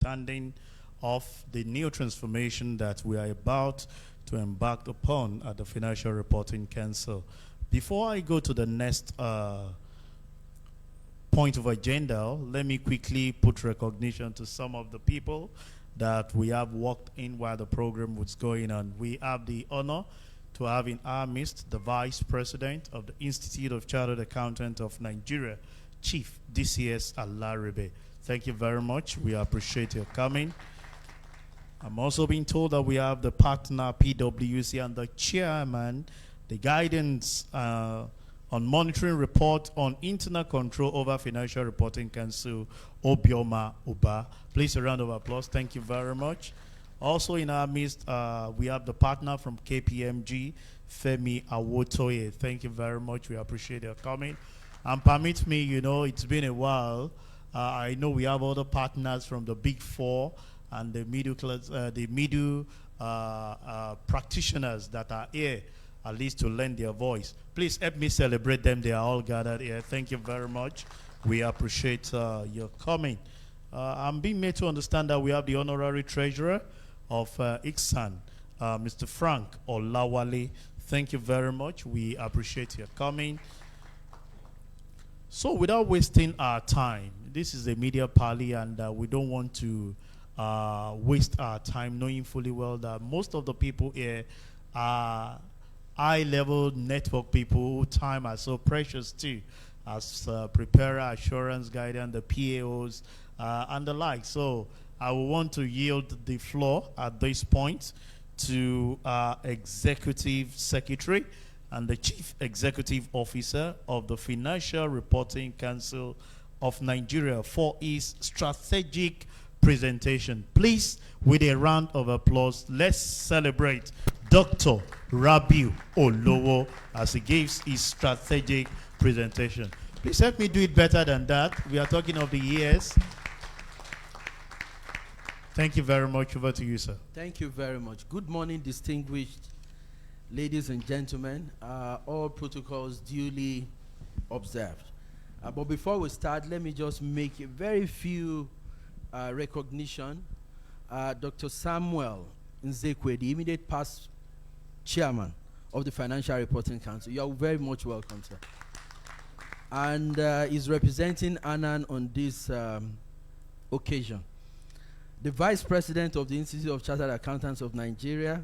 understanding of the new transformation that we are about to embark upon at the Financial Reporting Council. Before I go to the next point of agenda, let me quickly put recognition to some of the people that we have walked in while the program was going on. We have the honor to have in our midst the Vice President of the Institute of Chartered Accountants of Nigeria, Chief DCS Alaribe. Thank you very much. We appreciate your coming. I'm also being told that we have the partner PwC and the chairman, the guidance on monitoring report on internal control over Financial Reporting Council, Obioma Uba. Please a round of applause. Thank you very much. Also in our midst, we have the partner from KPMG, Femi Awotoye. Thank you very much. We appreciate your coming. And permit me, you know, it's been a while. I know we have other partners from the Big Four and the middle class, practitioners that are here, at least to lend their voice. Please help me celebrate them. They are all gathered here. Thank you very much. We appreciate your coming. I'm being made to understand that we have the honorary treasurer of ICSAN, Mr. Frank Olawale. Thank you very much. We appreciate your coming. So without wasting our time, this is a media party, and we don't want to waste our time, knowing fully well that most of the people here are high-level network people whose time are so precious too, as preparer, assurance guidance, the PAOs, and the like. So I will want to yield the floor at this point to our Executive Secretary and the Chief Executive Officer of the Financial Reporting Council of Nigeria for his strategic presentation. Please, with a round of applause, let's celebrate Dr. Rabiu Olowo as he gives his strategic presentation. Please help me do it better than that. We are talking of the years. Thank you very much. Over to you, sir. Thank you very much. Good morning, distinguished ladies and gentlemen. All protocols duly observed. But before we start, let me just make a very few recognition. Dr. Samuel Nzekwe, the immediate past chairman of the Financial Reporting Council. You are very much welcome, sir. And is representing ANAN on this occasion. The Vice President of the Institute of Chartered Accountants of Nigeria,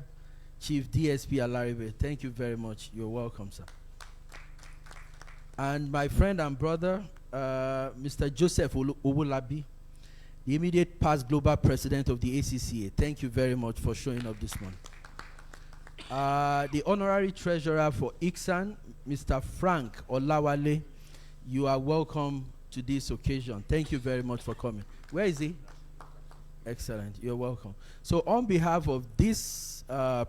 Chief DSP Alaribe. Thank you very much. You're welcome, sir. And my friend and brother, Mr. Joseph Owolabi, the immediate past global president of the ACCA. Thank you very much for showing up this morning. The honorary treasurer for ICSAN, Mr. Frank Olawale. You are welcome to this occasion. Thank you very much for coming. Where is he? Excellent. You're welcome. So on behalf of these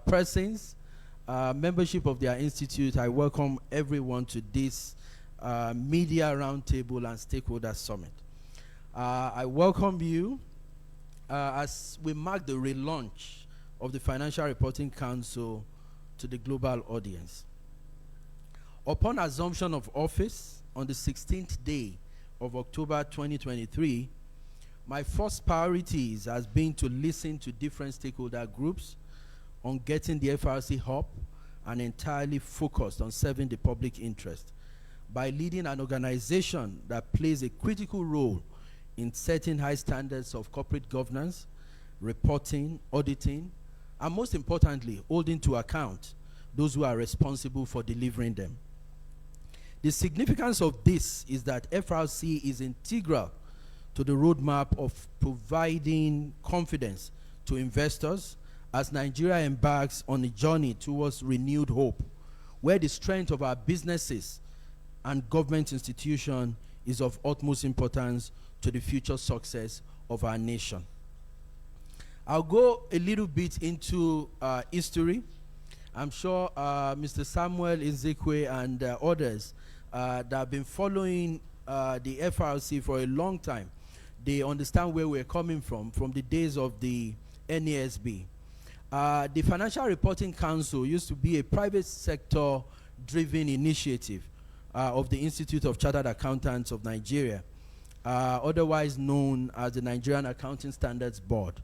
persons, membership of their institute, I welcome everyone to this media roundtable and stakeholder summit. I welcome you as we mark the relaunch of the Financial Reporting Council to the global audience. Upon assumption of office on the 16th day of October 2023, my first priorities has been to listen to different stakeholder groups on getting the FRC up and entirely focused on serving the public interest by leading an organization that plays a critical role in setting high standards of corporate governance, reporting, auditing, and most importantly, holding to account those who are responsible for delivering them. The significance of this is that FRC is integral to the roadmap of providing confidence to investors as Nigeria embarks on a journey towards renewed hope, where the strength of our businesses and government institutions is of utmost importance to the future success of our nation. I'll go a little bit into history. I'm sure Mr. Samuel Nzekwe and others that have been following the FRC for a long time, they understand where we're coming from the days of the NASB. The Financial Reporting Council used to be a private sector driven initiative of the Institute of Chartered Accountants of Nigeria. otherwise known as the Nigerian Accounting Standards Board,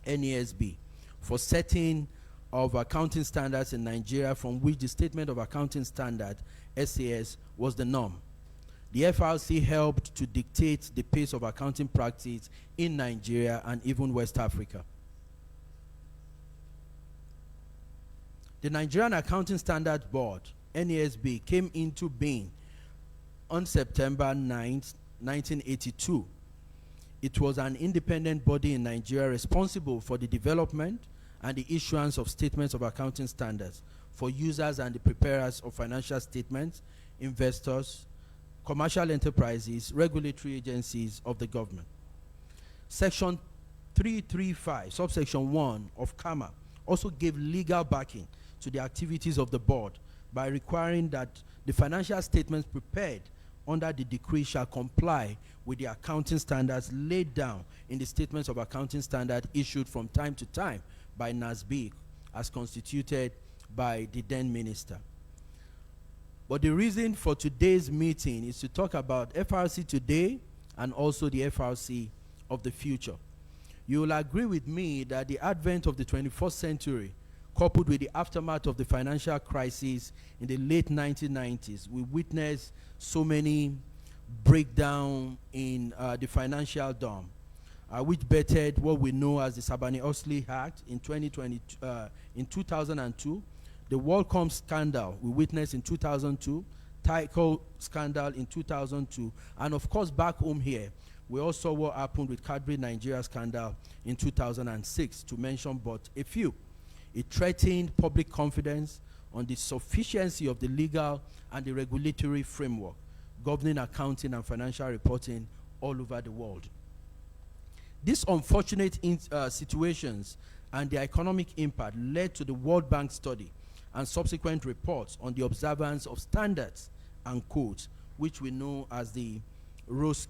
NASB, for setting of accounting standards in Nigeria, from which the Statement of Accounting Standard, SAS, was the norm. The FRC helped to dictate the pace of accounting practice in Nigeria and even West Africa. The Nigerian Accounting Standards Board, NASB, came into being on September 9, 1982. It was an independent body in Nigeria responsible for the development and the issuance of statements of accounting standards for users and the preparers of financial statements, investors, commercial enterprises, regulatory agencies of the government. Section 335, subsection 1 of CAMA also gave legal backing to the activities of the board by requiring that the financial statements prepared under the decree shall comply with the accounting standards laid down in the Statements of Accounting Standard issued from time to time by NASB, as constituted by the then minister. But the reason for today's meeting is to talk about FRC today and also the FRC of the future. You will agree with me that the advent of the 21st century, coupled with the aftermath of the financial crisis in the late 1990s, we witnessed so many breakdown in the financial dome, which bettered what we know as the Sarbanes-Oxley Act in 2002, the WorldCom scandal we witnessed in 2002, Tyco scandal in 2002, and of course back home here, we also saw what happened with Cadbury Nigeria scandal in 2006, to mention but a few. It threatened public confidence on the sufficiency of the legal and the regulatory framework governing accounting and financial reporting all over the world. These unfortunate situations and their economic impact led to the World Bank study and subsequent reports on the observance of standards and codes, which we know as the ROSC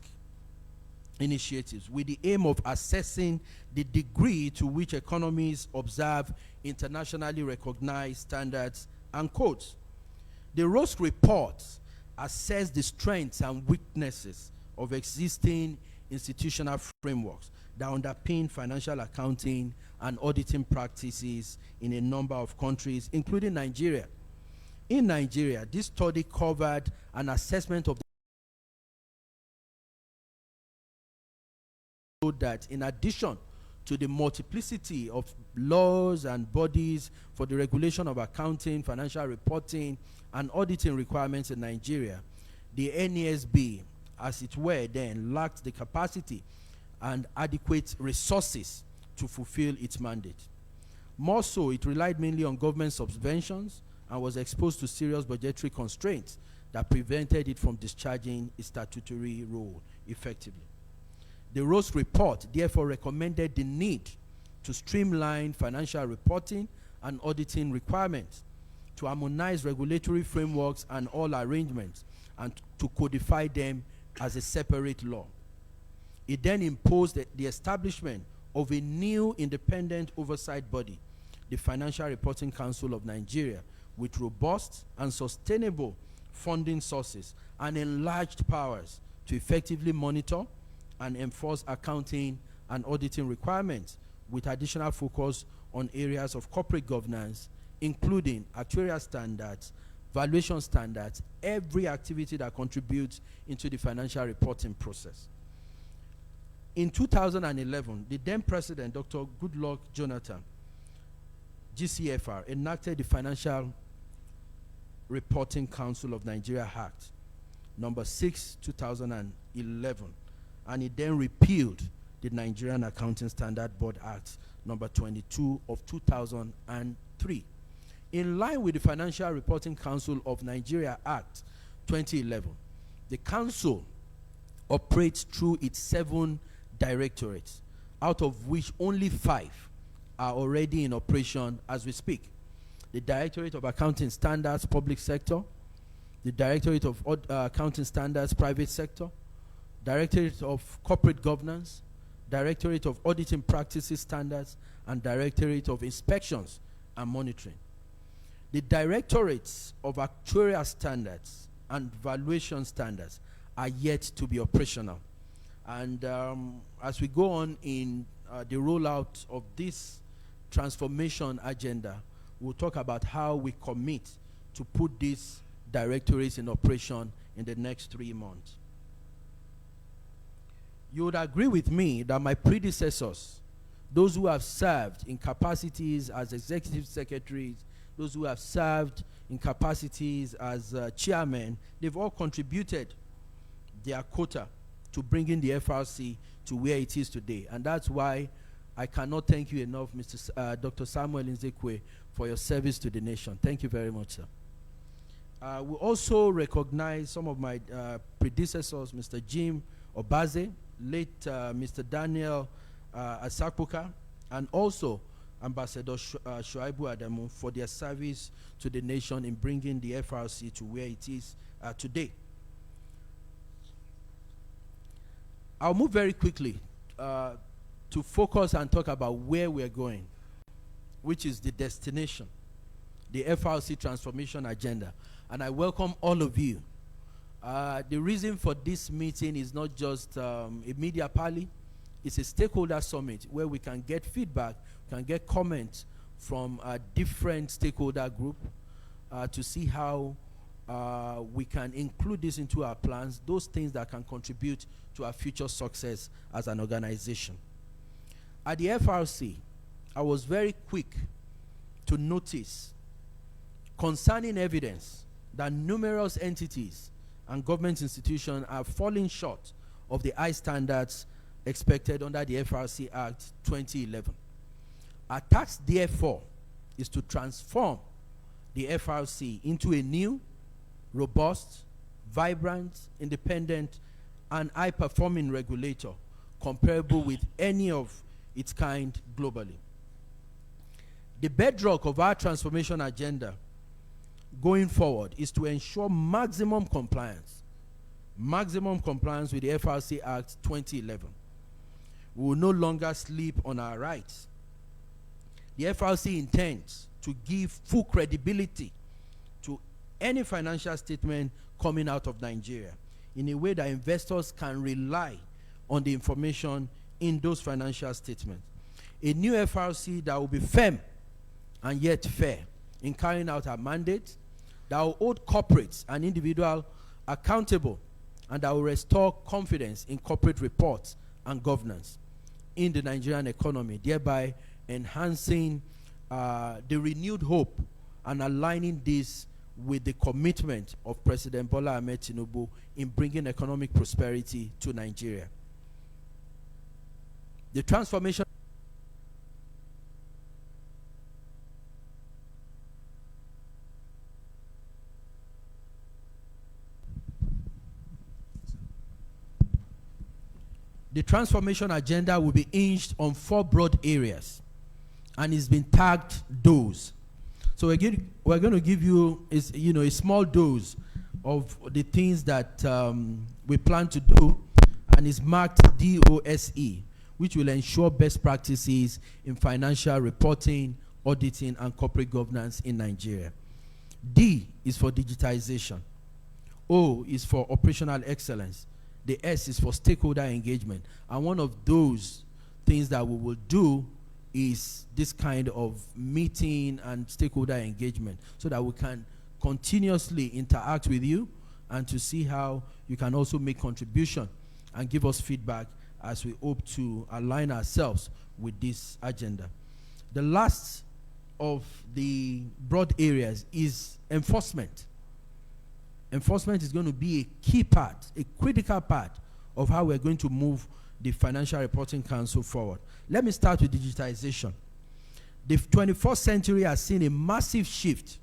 initiatives, with the aim of assessing the degree to which economies observe internationally recognized standards and codes. The ROSC reports assess the strengths and weaknesses of existing institutional frameworks that underpin financial accounting and auditing practices in a number of countries, including Nigeria. In Nigeria, this study covered an assessment of that in addition to the multiplicity of laws and bodies for the regulation of accounting, financial reporting, and auditing requirements in Nigeria, the NASB, as it were then, lacked the capacity and adequate resources to fulfill its mandate. More so, it relied mainly on government subventions and was exposed to serious budgetary constraints that prevented it from discharging its statutory role effectively. The ROSC report therefore recommended the need to streamline financial reporting and auditing requirements, to harmonize regulatory frameworks and all arrangements, and to codify them as a separate law. It then imposed the establishment of a new independent oversight body, the Financial Reporting Council of Nigeria, with robust and sustainable funding sources and enlarged powers to effectively monitor and enforce accounting and auditing requirements, with additional focus on areas of corporate governance, including actuarial standards, valuation standards, every activity that contributes into the financial reporting process. In 2011, the then President, Dr. Goodluck Jonathan, GCFR, enacted the Financial Reporting Council of Nigeria Act, number 6, 2011, and it then repealed the Nigerian Accounting Standard Board Act, number 22 of 2003. In line with the Financial Reporting Council of Nigeria Act 2011, the council operates through its 7 directorates, out of which only 5 are already in operation as we speak. The Directorate of Accounting Standards, Public Sector, the Directorate of Accounting Standards, Private Sector, Directorate of Corporate Governance, Directorate of Auditing Practices Standards, and Directorate of Inspections and Monitoring. The Directorates of Actuarial Standards and Valuation Standards are yet to be operational, And as we go on in the rollout of this transformation agenda, we'll talk about how we commit to put these directorates in operation in the next 3 months. You would agree with me that my predecessors, those who have served in capacities as executive secretaries, those who have served in capacities as chairmen, they've all contributed their quota to bringing the FRC to where it is today. And that's why I cannot thank you enough, Dr. Samuel Nzekwe, for your service to the nation. Thank you very much, sir. We also recognize some of my predecessors, Mr. Jim Obaze, late Mr. Daniel Asakbuka, and also Ambassador Shuaibu Adamu for their service to the nation in bringing the FRC to where it is today. I'll move very quickly to focus and talk about where we're going, which is the destination, the FRC transformation agenda. And I welcome all of you. The reason for this meeting is not just a media party. It's a stakeholder summit where we can get feedback, can get comments from a different stakeholder group to see how we can include this into our plans, those things that can contribute to our future success as an organization. At the FRC, I was very quick to notice concerning evidence that numerous entities and government institutions are falling short of the high standards expected under the FRC Act 2011. Our task, therefore, is to transform the FRC into a new, robust, vibrant, independent, and high-performing regulator comparable with any of its kind globally. The bedrock of our transformation agenda going forward is to ensure maximum compliance with the FRC Act 2011. We will no longer sleep on our rights. The FRC intends to give full credibility to any financial statement coming out of Nigeria in a way that investors can rely on the information in those financial statements. A new FRC that will be firm and yet fair in carrying out our mandate, that will hold corporates and individuals accountable, and that will restore confidence in corporate reports and governance in the Nigerian economy, thereby enhancing the renewed hope and aligning this with the commitment of President Bola Ahmed Tinubu in bringing economic prosperity to Nigeria. The transformation agenda will be hinged on 4 broad areas, and it's been tagged DOEs. So we're going to give you a small dose of the things that we plan to do, and it's marked DOSE, which will ensure best practices in financial reporting, auditing, and corporate governance in Nigeria. D is for digitization. O is for operational excellence. The S is for stakeholder engagement. And one of those things that we will do is this kind of meeting and stakeholder engagement, so that we can continuously interact with you and to see how you can also make contribution and give us feedback as we hope to align ourselves with this agenda. The last of the broad areas is enforcement. Enforcement is going to be a key part, a critical part of how we're going to move the Financial Reporting Council forward. Let me start with digitization. The 21st century has seen a massive shift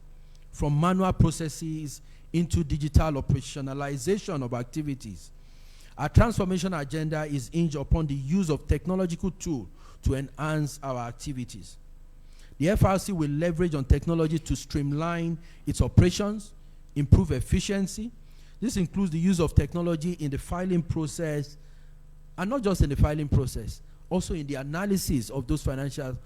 from manual processes into digital operationalization of activities. Our transformation agenda is hinged upon the use of technological tools to enhance our activities. The FRC will leverage on technology to streamline its operations, improve efficiency. This includes the use of technology in the filing process, and not just in the filing process, also in the analysis of those financial,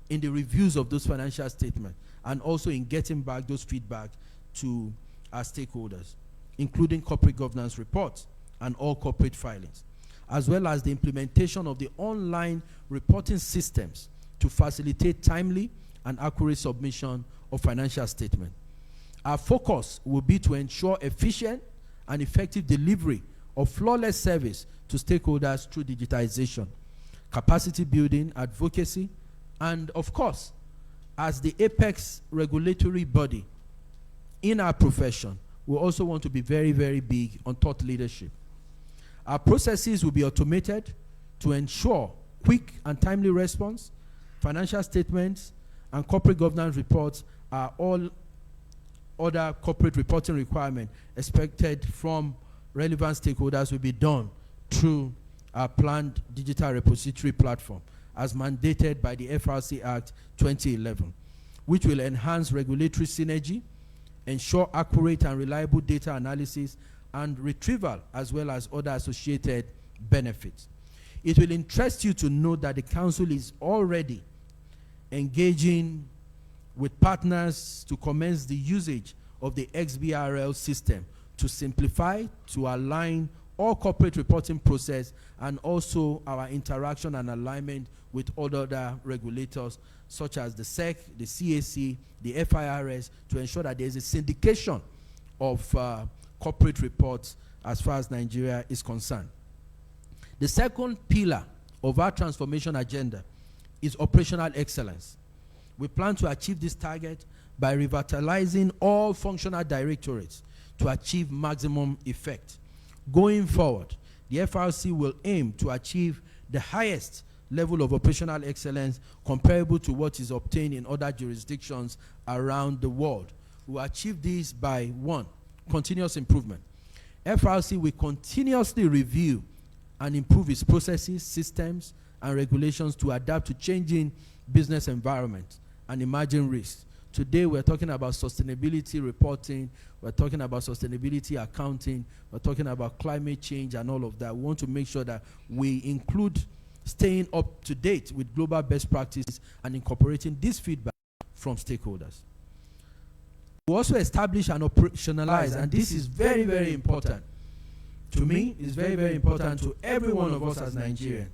in the reviews of those financial statements, and also in getting back those feedback to our stakeholders, including corporate governance reports and all corporate filings. as well as the implementation of the online reporting systems to facilitate timely and accurate submission of financial statement. Our focus will be to ensure efficient and effective delivery of flawless service to stakeholders through digitization, capacity building, advocacy, and of course, as the apex regulatory body in our profession, we also want to be very, very big on thought leadership. Our processes will be automated to ensure quick and timely response. Financial statements and corporate governance reports are all other corporate reporting requirements expected from relevant stakeholders will be done through our planned digital repository platform as mandated by the FRC Act 2011, which will enhance regulatory synergy, ensure accurate and reliable data analysis and retrieval, as well as other associated benefits. It will interest you to know that the Council is already engaging with partners to commence the usage of the XBRL system to simplify, to align all corporate reporting process, and also our interaction and alignment with other regulators such as the SEC, the CAC, the FIRS, to ensure that there is a syndication of corporate reports as far as Nigeria is concerned. The second pillar of our transformation agenda is operational excellence. We plan to achieve this target by revitalizing all functional directorates to achieve maximum effect. Going forward, the FRC will aim to achieve the highest level of operational excellence comparable to what is obtained in other jurisdictions around the world. We will achieve this by 1, continuous improvement. FRC will continuously review and improve its processes, systems, and regulations to adapt to changing business environments and emerging risks. Today, we're talking about sustainability reporting, we're talking about sustainability accounting, we're talking about climate change and all of that. We want to make sure that we include staying up to date with global best practices and incorporating this feedback from stakeholders. We also establish and operationalize, and this is very, very important. To me, it's very, very important to every one of us as Nigerians.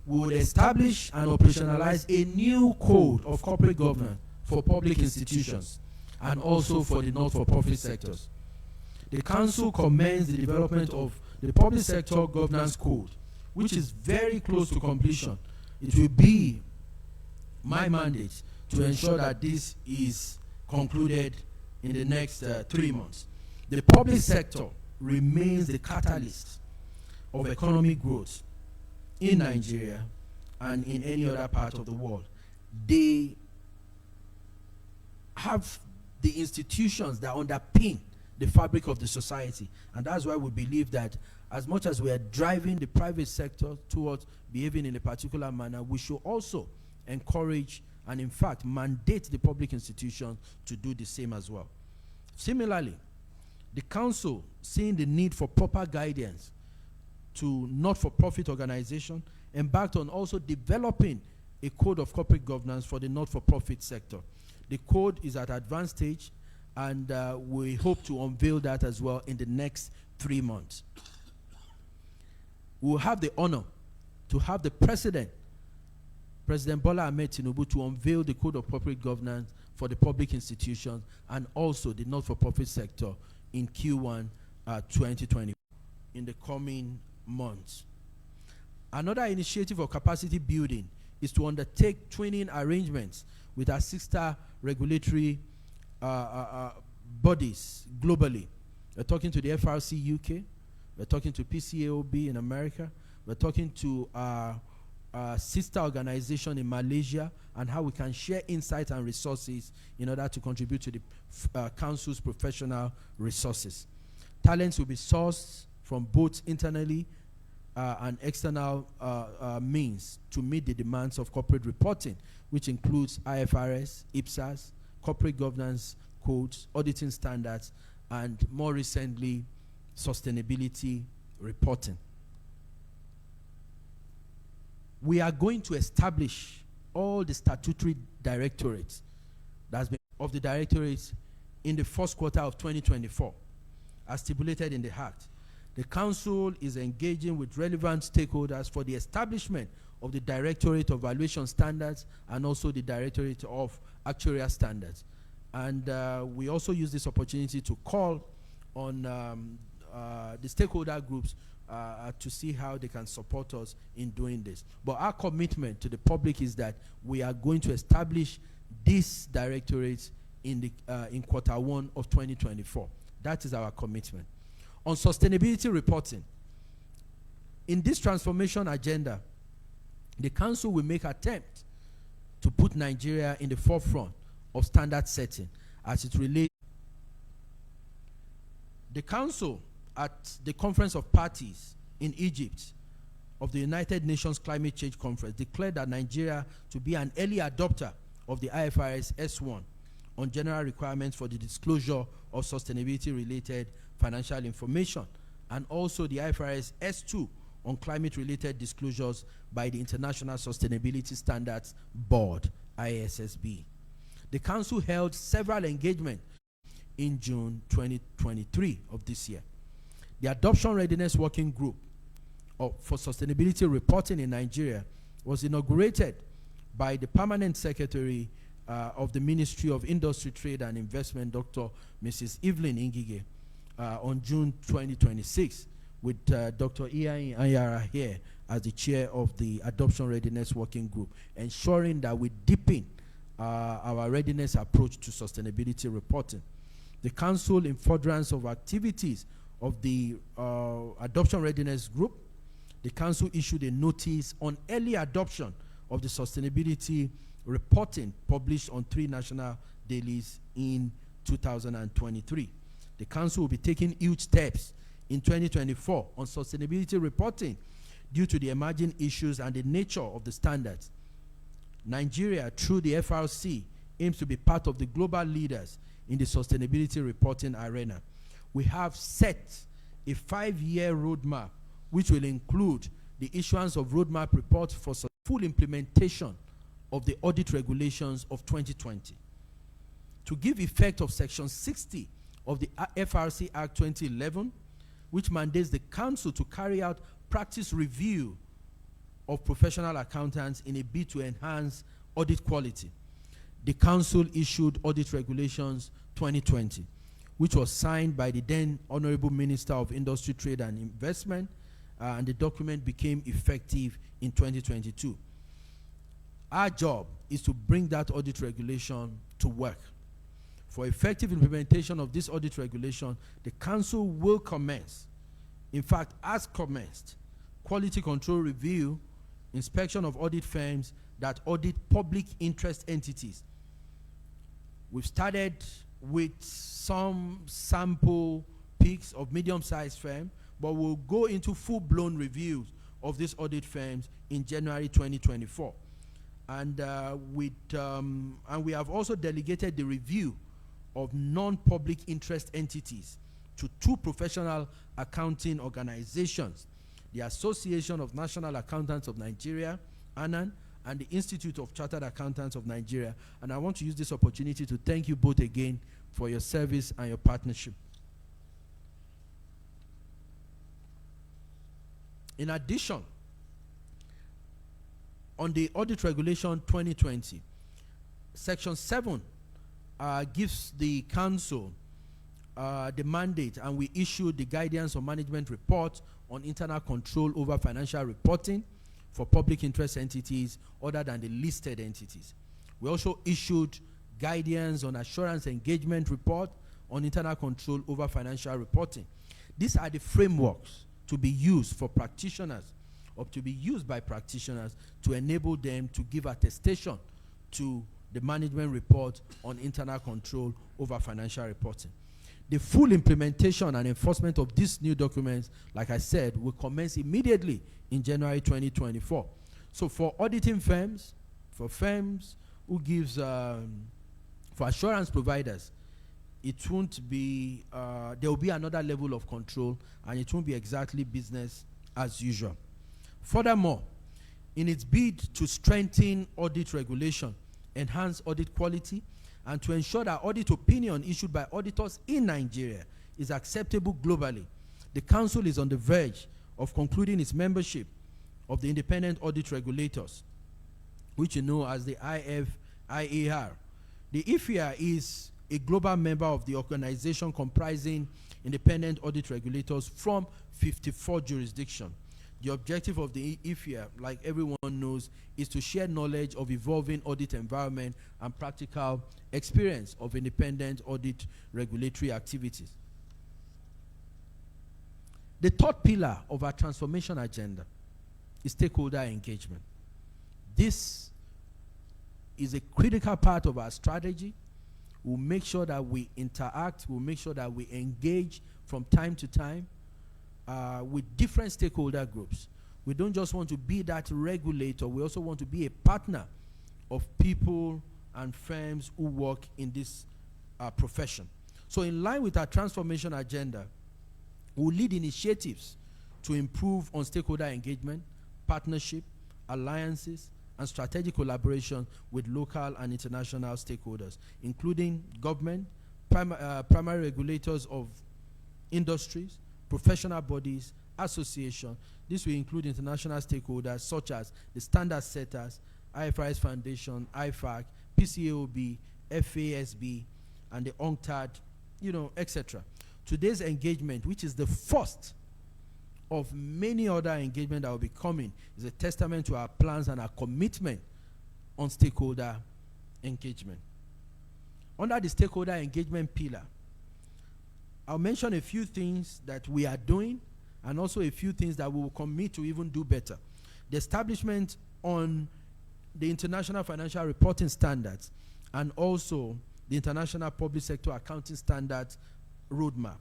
We would establish and operationalize a new code of corporate governance for public institutions and also for the not-for-profit sectors. The Council commenced the development of the Public Sector Governance Code, which is very close to completion. It will be my mandate to ensure that this is concluded in the next 3 months. The public sector remains the catalyst of economic growth in Nigeria and in any other part of the world. They have the institutions that underpin the fabric of the society, and that's why we believe that as much as we are driving the private sector towards behaving in a particular manner, we should also encourage and in fact mandate the public institutions to do the same as well. Similarly, the Council, seeing the need for proper guidance to not-for-profit organizations, embarked on also developing a code of corporate governance for the not-for-profit sector. The code is at advanced stage, and we hope to unveil that as well in the next 3 months. We will have the honor to have the President Bola Ahmed Tinubu, to unveil the code of corporate governance for the public institutions and also the not-for-profit sector in Q1 2020 in the coming months. Another initiative of capacity building is to undertake twinning arrangements with our sister regulatory bodies globally. We're talking to the FRC UK, we're talking to PCAOB in America, we're talking to our sister organization in Malaysia, and how we can share insights and resources in order to contribute to the Council's professional resources. Talents will be sourced from both internally and external means to meet the demands of corporate reporting, which includes IFRS, IPSAS, corporate governance codes, auditing standards, and more recently, sustainability reporting. We are going to establish all the statutory directorates of the directorates in the first quarter of 2024, as stipulated in the Act. The Council is engaging with relevant stakeholders for the establishment of the Directorate of Valuation Standards and also the Directorate of Actuarial Standards. And we also use this opportunity to call on the stakeholder groups to see how they can support us in doing this. But our commitment to the public is that we are going to establish this directorate in Q1 of 2024. That is our commitment. On sustainability reporting, in this transformation agenda, the Council will make attempt to put Nigeria in the forefront of standard setting as it relates. The Council, at the Conference of Parties in Egypt of the United Nations Climate Change Conference, declared that Nigeria to be an early adopter of the IFRS S1 on general requirements for the disclosure of sustainability-related financial information, and also the IFRS S2 on climate-related disclosures by the International Sustainability Standards Board, ISSB. The Council held several engagements in June 2023 of this year. The Adoption Readiness Working Group for Sustainability Reporting in Nigeria was inaugurated by the Permanent Secretary of the Ministry of Industry, Trade and Investment, Dr. Mrs. Evelyn Ngige, on June 2026, with Dr. Iyain Anyara here as the chair of the Adoption Readiness Working Group, ensuring that we deepen our readiness approach to sustainability reporting. The Council, in furtherance of activities of the Adoption Readiness Group, the Council issued a notice on early adoption of the sustainability reporting published on 3 national dailies in 2023. The Council will be taking huge steps in 2024 on sustainability reporting due to the emerging issues and the nature of the standards. Nigeria, through the FRC, aims to be part of the global leaders in the sustainability reporting arena. We have set a 5-year roadmap, which will include the issuance of roadmap reports for full implementation of the audit regulations of 2020. To give effect of Section 60 of the FRC Act 2011, which mandates the Council to carry out practice review of professional accountants in a bid to enhance audit quality. The Council issued Audit Regulations 2020, which was signed by the then Honorable Minister of Industry, Trade and Investment, and the document became effective in 2022. Our job is to bring that audit regulation to work. For effective implementation of this audit regulation, the Council will commence, in fact, has commenced, quality control review, inspection of audit firms that audit public interest entities. We've started with some sample picks of medium-sized firms, but we'll go into full-blown reviews of these audit firms in January 2024. And we have also delegated the review of non-public interest entities to 2 professional accounting organizations, the Association of National Accountants of Nigeria, ANAN, and the Institute of Chartered Accountants of Nigeria. And I want to use this opportunity to thank you both again for your service and your partnership. In addition, on the Audit Regulation 2020, Section 7 gives the Council the mandate, and we issued the Guidance on Management Report on internal control over financial reporting for public interest entities other than the listed entities. We also issued Guidance on Assurance Engagement Report on internal control over financial reporting. These are the frameworks to be used for practitioners, or to be used by practitioners, to enable them to give attestation to the management report on internal control over financial reporting. The full implementation and enforcement of these new documents, like I said, will commence immediately in January 2024. So for auditing firms, for firms who gives, for assurance providers, it won't be, there will be another level of control, and it won't be exactly business as usual. Furthermore, in its bid to strengthen audit regulation, enhance audit quality, and to ensure that audit opinion issued by auditors in Nigeria is acceptable globally, the Council is on the verge of concluding its membership of the Independent Audit Regulators, which you know as the IFIAR. The IFIA is a global member of the organization comprising independent audit regulators from 54 jurisdictions. The objective of the IFIA, like everyone knows, is to share knowledge of evolving audit environment and practical experience of independent audit regulatory activities. The third pillar of our transformation agenda is stakeholder engagement. This is a critical part of our strategy. We'll make sure that we interact, we'll make sure that we engage from time to time with different stakeholder groups. We don't just want to be that regulator, we also want to be a partner of people and firms who work in this profession. So in line with our transformation agenda, we'll lead initiatives to improve on stakeholder engagement, partnership, alliances, and strategic collaboration with local and international stakeholders, including government, primary regulators of industries, professional bodies, associations. This will include international stakeholders such as the standard setters, IFRS Foundation, IFAC, PCAOB, FASB, and the UNCTAD, etc. Today's engagement, which is the first of many other engagements that will be coming, is a testament to our plans and our commitment on stakeholder engagement. Under the stakeholder engagement pillar, I'll mention a few things that we are doing and also a few things that we will commit to even do better. The establishment on the International Financial Reporting Standards and also the International Public Sector Accounting Standards roadmap.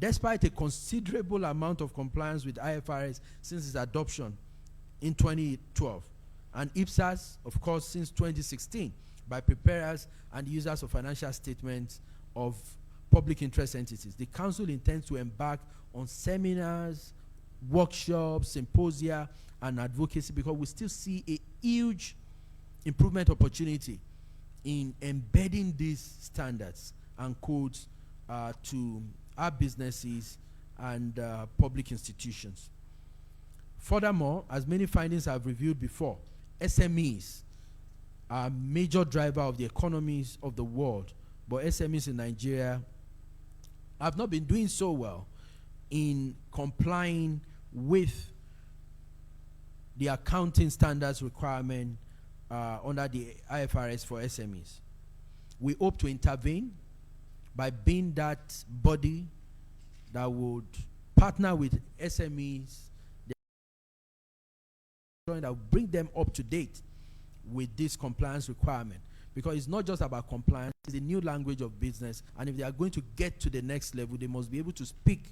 Despite a considerable amount of compliance with IFRS since its adoption in 2012, and IPSAS, of course, since 2016, by preparers and users of financial statements of public interest entities, the Council intends to embark on seminars, workshops, symposia, and advocacy, because we still see a huge improvement opportunity in embedding these standards and codes to our businesses and public institutions. Furthermore, as many findings have reviewed before, SMEs are a major driver of the economies of the world, but SMEs in Nigeria have not been doing so well in complying with the accounting standards requirement under the IFRS for SMEs. We hope to intervene by being that body that would partner with SMEs, that will bring them up to date with this compliance requirement. Because it's not just about compliance, it's a new language of business, and if they are going to get to the next level, they must be able to speak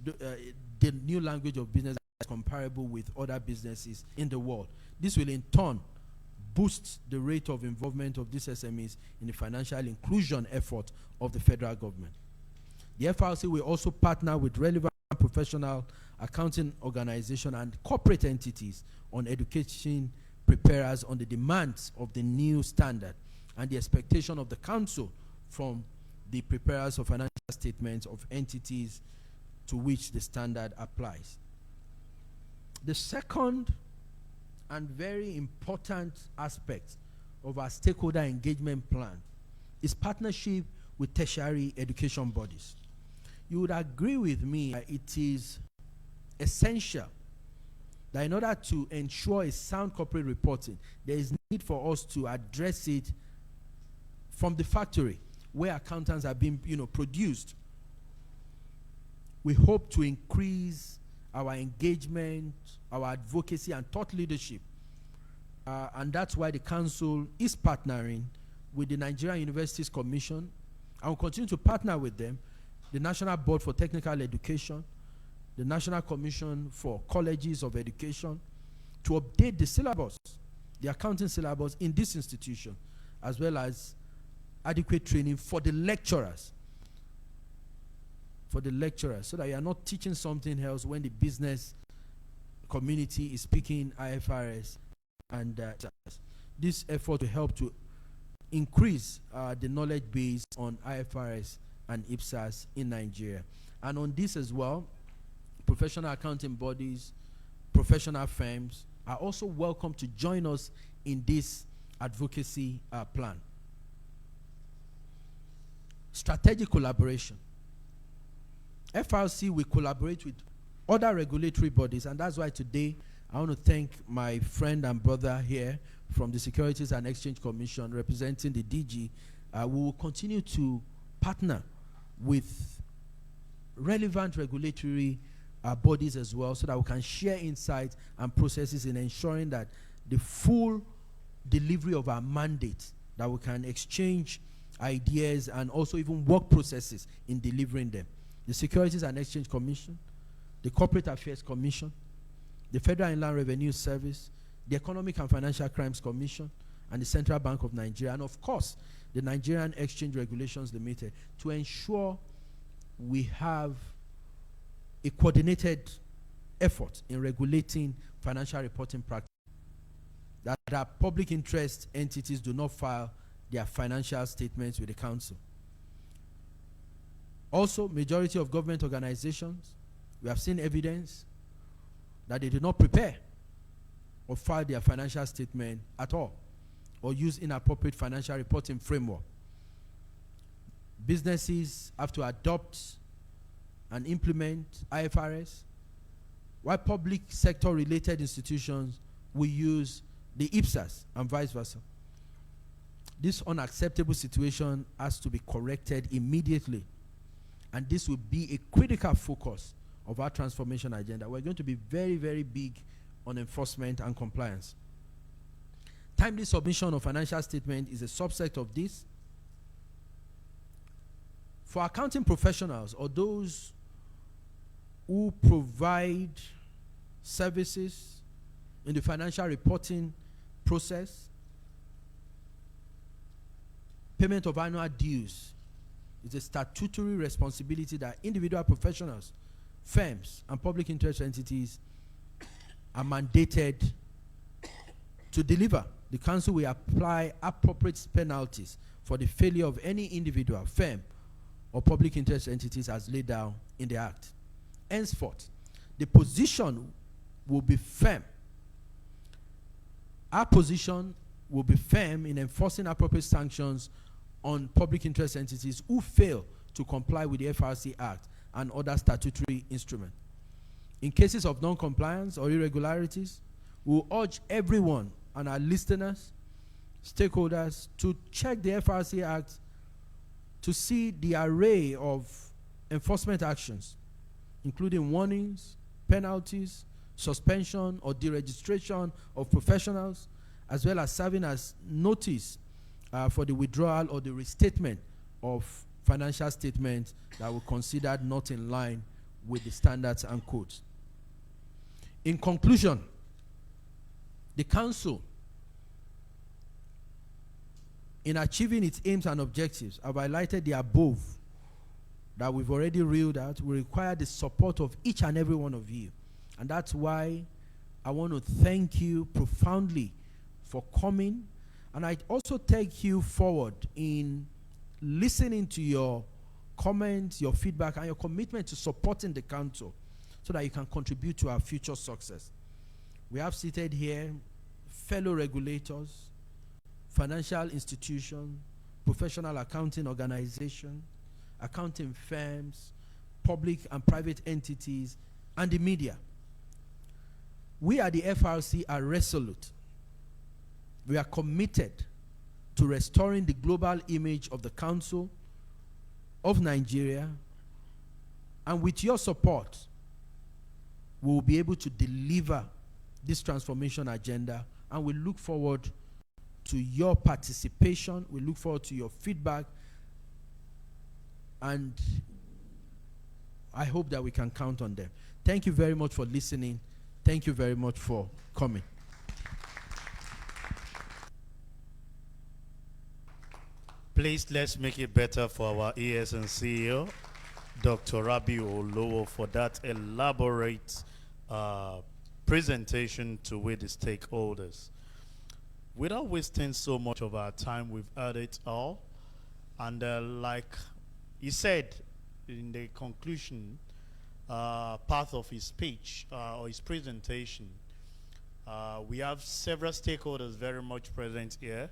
the new language of business that's comparable with other businesses in the world. This will in turn boost the rate of involvement of these SMEs in the financial inclusion effort of the federal government. The FRC will also partner with relevant professional accounting organizations and corporate entities on education preparers on the demands of the new standard and the expectation of the Council from the preparers of financial statements of entities to which the standard applies. The second and very important aspect of our stakeholder engagement plan is partnership with tertiary education bodies. You would agree with me that it is essential that in order to ensure a sound corporate reporting, there is need for us to address it from the factory where accountants are being produced. We hope to increase our engagement, our advocacy, and thought leadership. And that's why the Council is partnering with the Nigerian Universities Commission, and will continue to partner with them, the National Board for Technical Education, the National Commission for Colleges of Education, to update the syllabus, the accounting syllabus in this institution, as well as adequate training for the lecturers. So that you are not teaching something else when the business community is speaking IFRS. And this effort will help to increase the knowledge base on IFRS and IPSAS in Nigeria. And on this as well, professional accounting bodies, professional firms are also welcome to join us in this advocacy plan. Strategic collaboration. FRC will collaborate with other regulatory bodies, and that's why today I want to thank my friend and brother here from the Securities and Exchange Commission representing the DG. We will continue to partner with relevant regulatory bodies as well, so that we can share insights and processes in ensuring that the full delivery of our mandate, that we can exchange ideas and also even work processes in delivering them. The Securities and Exchange Commission, the Corporate Affairs Commission, the Federal Inland Revenue Service, the Economic and Financial Crimes Commission, and the Central Bank of Nigeria, and of course, the Nigerian Exchange Regulations Limited, to ensure we have a coordinated effort in regulating financial reporting practice, that our public interest entities do not file their financial statements with the council. Also, majority of government organizations, we have seen evidence that they do not prepare or file their financial statement at all, or use inappropriate financial reporting framework. Businesses have to adopt and implement IFRS, while public sector related institutions will use the IPSAS and vice versa. This unacceptable situation has to be corrected immediately, and this will be a critical focus of our transformation agenda. We're going to be very, very big on enforcement and compliance. Timely submission of financial statement is a subset of this. For accounting professionals or those who provide services in the financial reporting process, payment of annual dues is a statutory responsibility that individual professionals, firms, and public interest entities are mandated to deliver. The council will apply appropriate penalties for the failure of any individual, firm, or public interest entities as laid down in the Act. Henceforth, the position will be firm. Our position will be firm in enforcing appropriate sanctions on public interest entities who fail to comply with the FRC Act and other statutory instruments. In cases of non-compliance or irregularities, we will urge everyone and our listeners, stakeholders, to check the FRC Act to see the array of enforcement actions, including warnings, penalties, suspension or deregistration of professionals, as well as serving as notice for the withdrawal or the restatement of financial statements that were considered not in line with the standards and codes. In conclusion, the council, in achieving its aims and objectives, have highlighted the above that we've already reeled out, will require the support of each and every one of you. And that's why I want to thank you profoundly for coming. And I also take you forward in listening to your comments, your feedback, and your commitment to supporting the council so that you can contribute to our future success. We have seated here fellow regulators, financial institutions, professional accounting organizations, accounting firms, public and private entities, and the media. We at the FRC are resolute. We are committed to restoring the global image of the Council of Nigeria, and with your support, we will be able to deliver this transformation agenda, and we look forward to your participation. We look forward to your feedback, and I hope that we can count on them. Thank you very much for listening. Thank you very much for coming. Please, let's make it better for our ESN CEO, Dr. Rabiu Olowo, for that elaborate presentation to with the stakeholders. Without wasting so much of our time, we've heard it all. And like he said in the conclusion, part of his speech or his presentation. We have several stakeholders very much present here.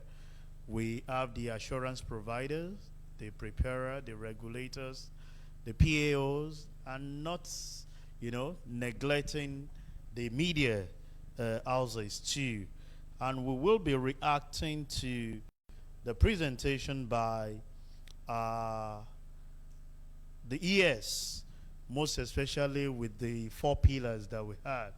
We have the assurance providers, the preparer, the regulators, the PAOs, and not, neglecting the media houses too. And we will be reacting to the presentation by the ES, most especially with the 4 pillars that we had,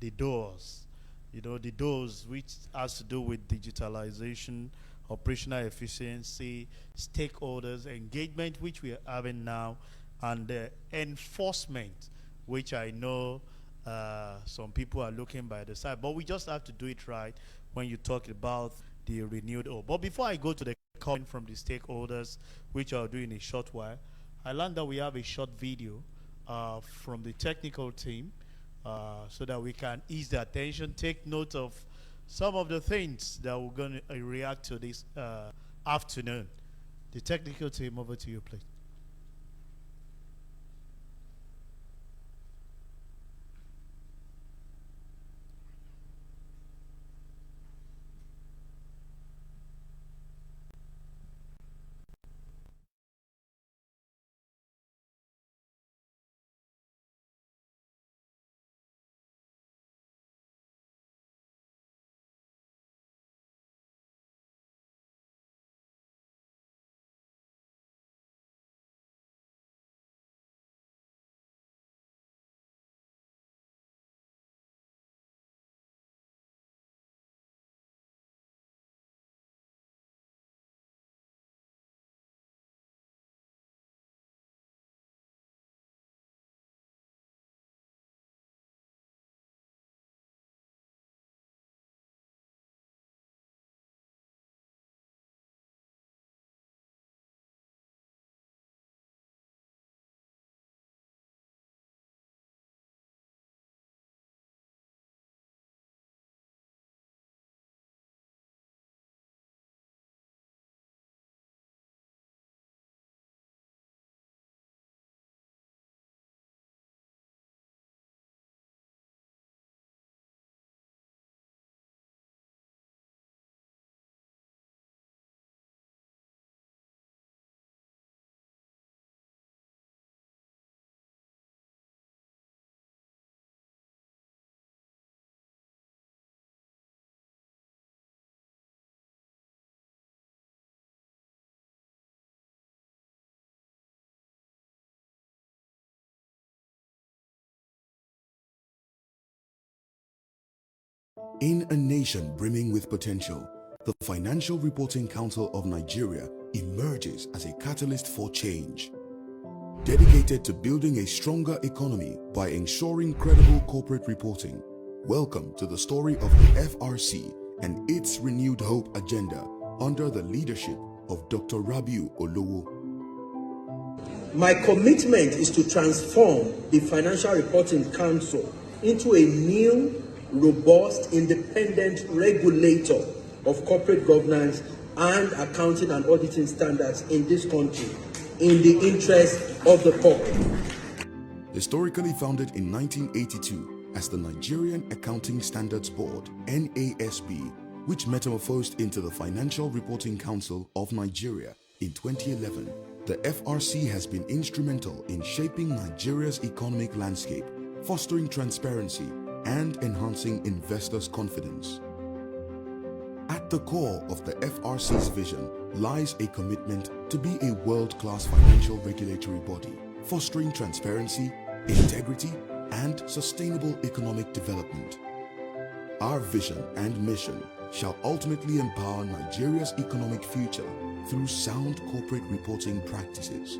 the doors, the doors which has to do with digitalization, operational efficiency, stakeholders, engagement, which we are having now, and enforcement, which I know some people are looking by the side. But we just have to do it right when you talk about the renewed hope. But before I go to the comment from the stakeholders, which I'll do in a short while, I learned that we have a short video from the technical team so that we can ease the attention, take note of some of the things that we're going to react to this afternoon. The technical team, over to you, please. In a nation brimming with potential, the Financial Reporting Council of Nigeria emerges as a catalyst for change. Dedicated to building a stronger economy by ensuring credible corporate reporting, welcome to the story of the FRC and its renewed hope agenda under the leadership of Dr. Rabiu Olowo. My commitment is to transform the Financial Reporting Council into a new, robust, independent regulator of corporate governance and accounting and auditing standards in this country in the interest of the public. Historically founded in 1982 as the Nigerian Accounting Standards Board, NASB, which metamorphosed into the Financial Reporting Council of Nigeria in 2011, the FRC has been instrumental in shaping Nigeria's economic landscape, fostering transparency, and enhancing investors' confidence. At the core of the FRC's vision lies a commitment to be a world-class financial regulatory body, fostering transparency, integrity, and sustainable economic development. Our vision and mission shall ultimately empower Nigeria's economic future through sound corporate reporting practices.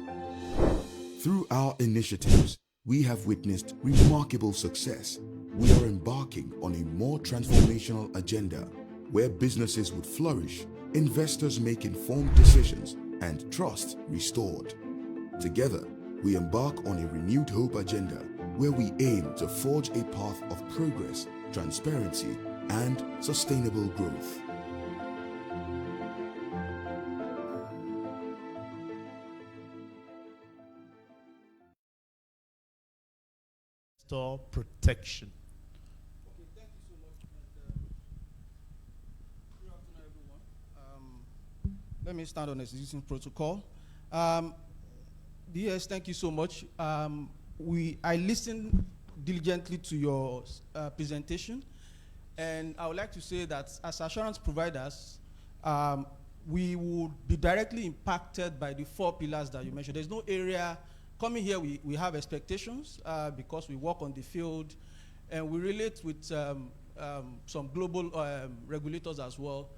Through our initiatives, we have witnessed remarkable success. We are embarking on a more transformational agenda where businesses would flourish, investors make informed decisions, and trust restored. Together, we embark on a renewed hope agenda where we aim to forge a path of progress, transparency, and sustainable growth. investor protection. Okay, thank you so much. And, good afternoon, everyone. Let me start on the existing protocol. Yes, thank you so much. I listened diligently to your presentation, and I would like to say that as assurance providers, we would be directly impacted by the 4 pillars that you mentioned. There's no area, coming here we have expectations because we work on the field, and we relate with some global regulators as well.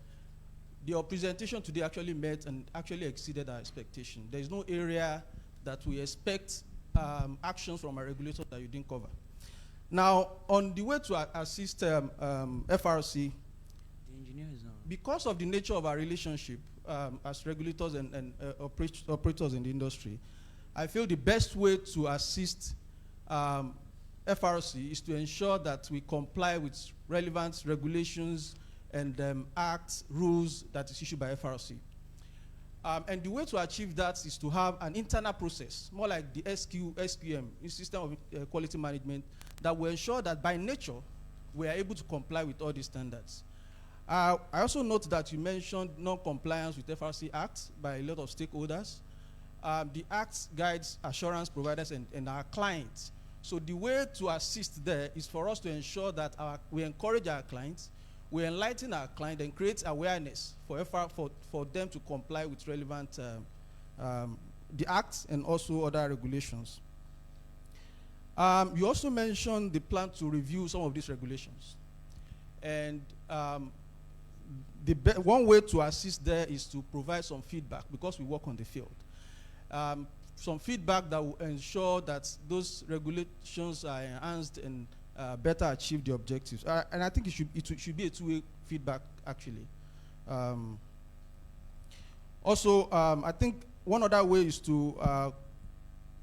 Your presentation today actually met and actually exceeded our expectation. There is no area that we expect actions from a regulator that you didn't cover. Now, on the way to assist FRC, The engineer is on. because of the nature of our relationship as regulators and operators in the industry, I feel the best way to assist FRC is to ensure that we comply with relevant regulations and acts, rules that is issued by FRC. And the way to achieve that is to have an internal process, more like the SQM, System of Quality Management, that will ensure that by nature, we are able to comply with all these standards. I also note that you mentioned non-compliance with FRC Act by a lot of stakeholders. The Act guides assurance providers and our clients. So the way to assist there is for us to ensure that we encourage our clients, we enlighten our client and create awareness for them to comply with relevant the Act and also other regulations. You also mentioned the plan to review some of these regulations. And one way to assist there is to provide some feedback because we work on the field. Some feedback that will ensure that those regulations are enhanced and better achieve the objectives. And I think it should be a two-way feedback, actually. Also, I think one other way is to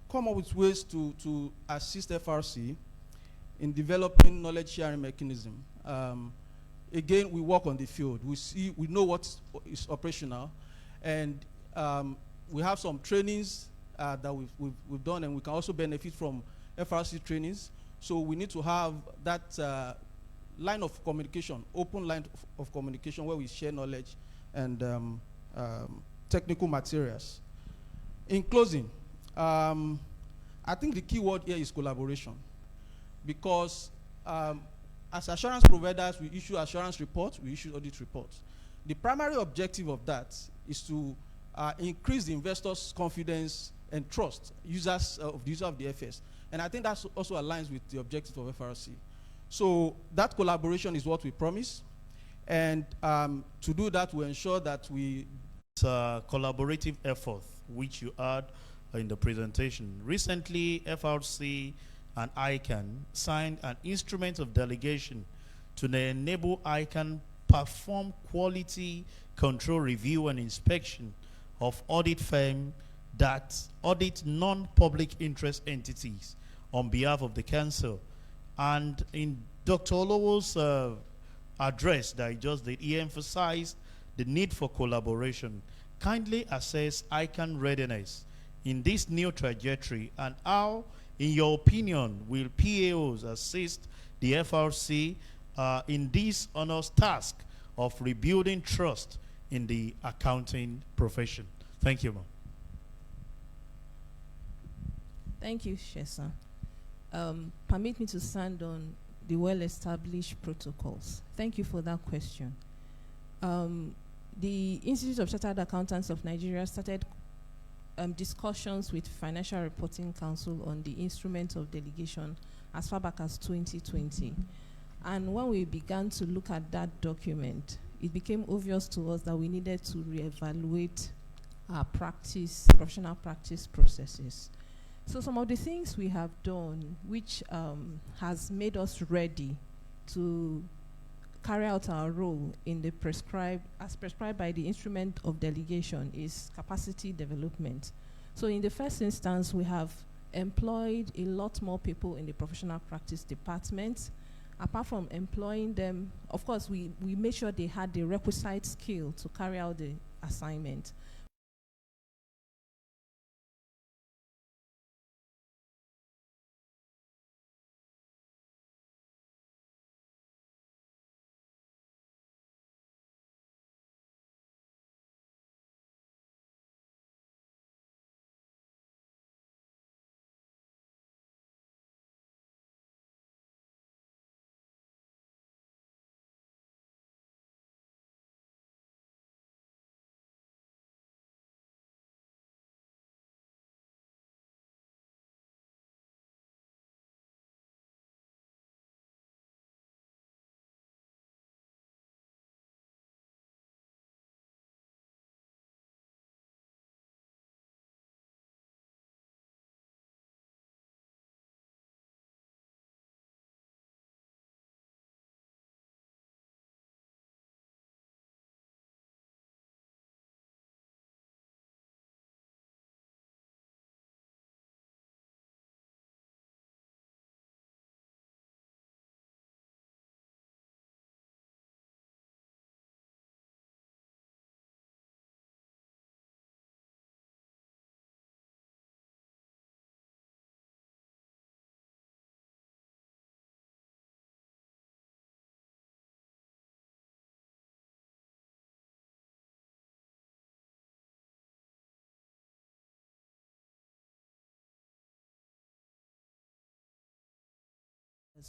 come up with ways to assist FRC in developing knowledge sharing mechanism. Again, we work on the field. We know what is operational, and we have some trainings that we've done, and we can also benefit from FRC trainings. So we need to have that line of communication, open line of communication where we share knowledge and technical materials. In closing, I think the key word here is collaboration, because as assurance providers, we issue assurance reports, we issue audit reports. The primary objective of that is to increase the investors' confidence and trust of the user of the FS. And I think that also aligns with the objective of FRC. So that collaboration is what we promise. And to do that, we ensure that we... It's a collaborative effort, which you had in the presentation. Recently, FRC and ICANN signed an instrument of delegation to enable ICANN perform quality control review and inspection of audit firms that audit non-public interest entities on behalf of the council. And in Dr. Olowo's address that he just did, he emphasized the need for collaboration. Kindly assess ICANN readiness in this new trajectory, and how, in your opinion, will PAOs assist the FRC in this honors task of rebuilding trust in the accounting profession? Thank you, ma'am. Thank you, Shesa. Permit me to stand on the well-established protocols. Thank you for that question. The Institute of Chartered Accountants of Nigeria started discussions with Financial Reporting Council on the instrument of delegation as far back as 2020. And when we began to look at that document, it became obvious to us that we needed to reevaluate our professional practice processes. So some of the things we have done, which has made us ready to carry out our role in the as prescribed by the instrument of delegation, is capacity development. So in the first instance, we have employed a lot more people in the professional practice department. Apart from employing them, of course, we made sure they had the requisite skill to carry out the assignment.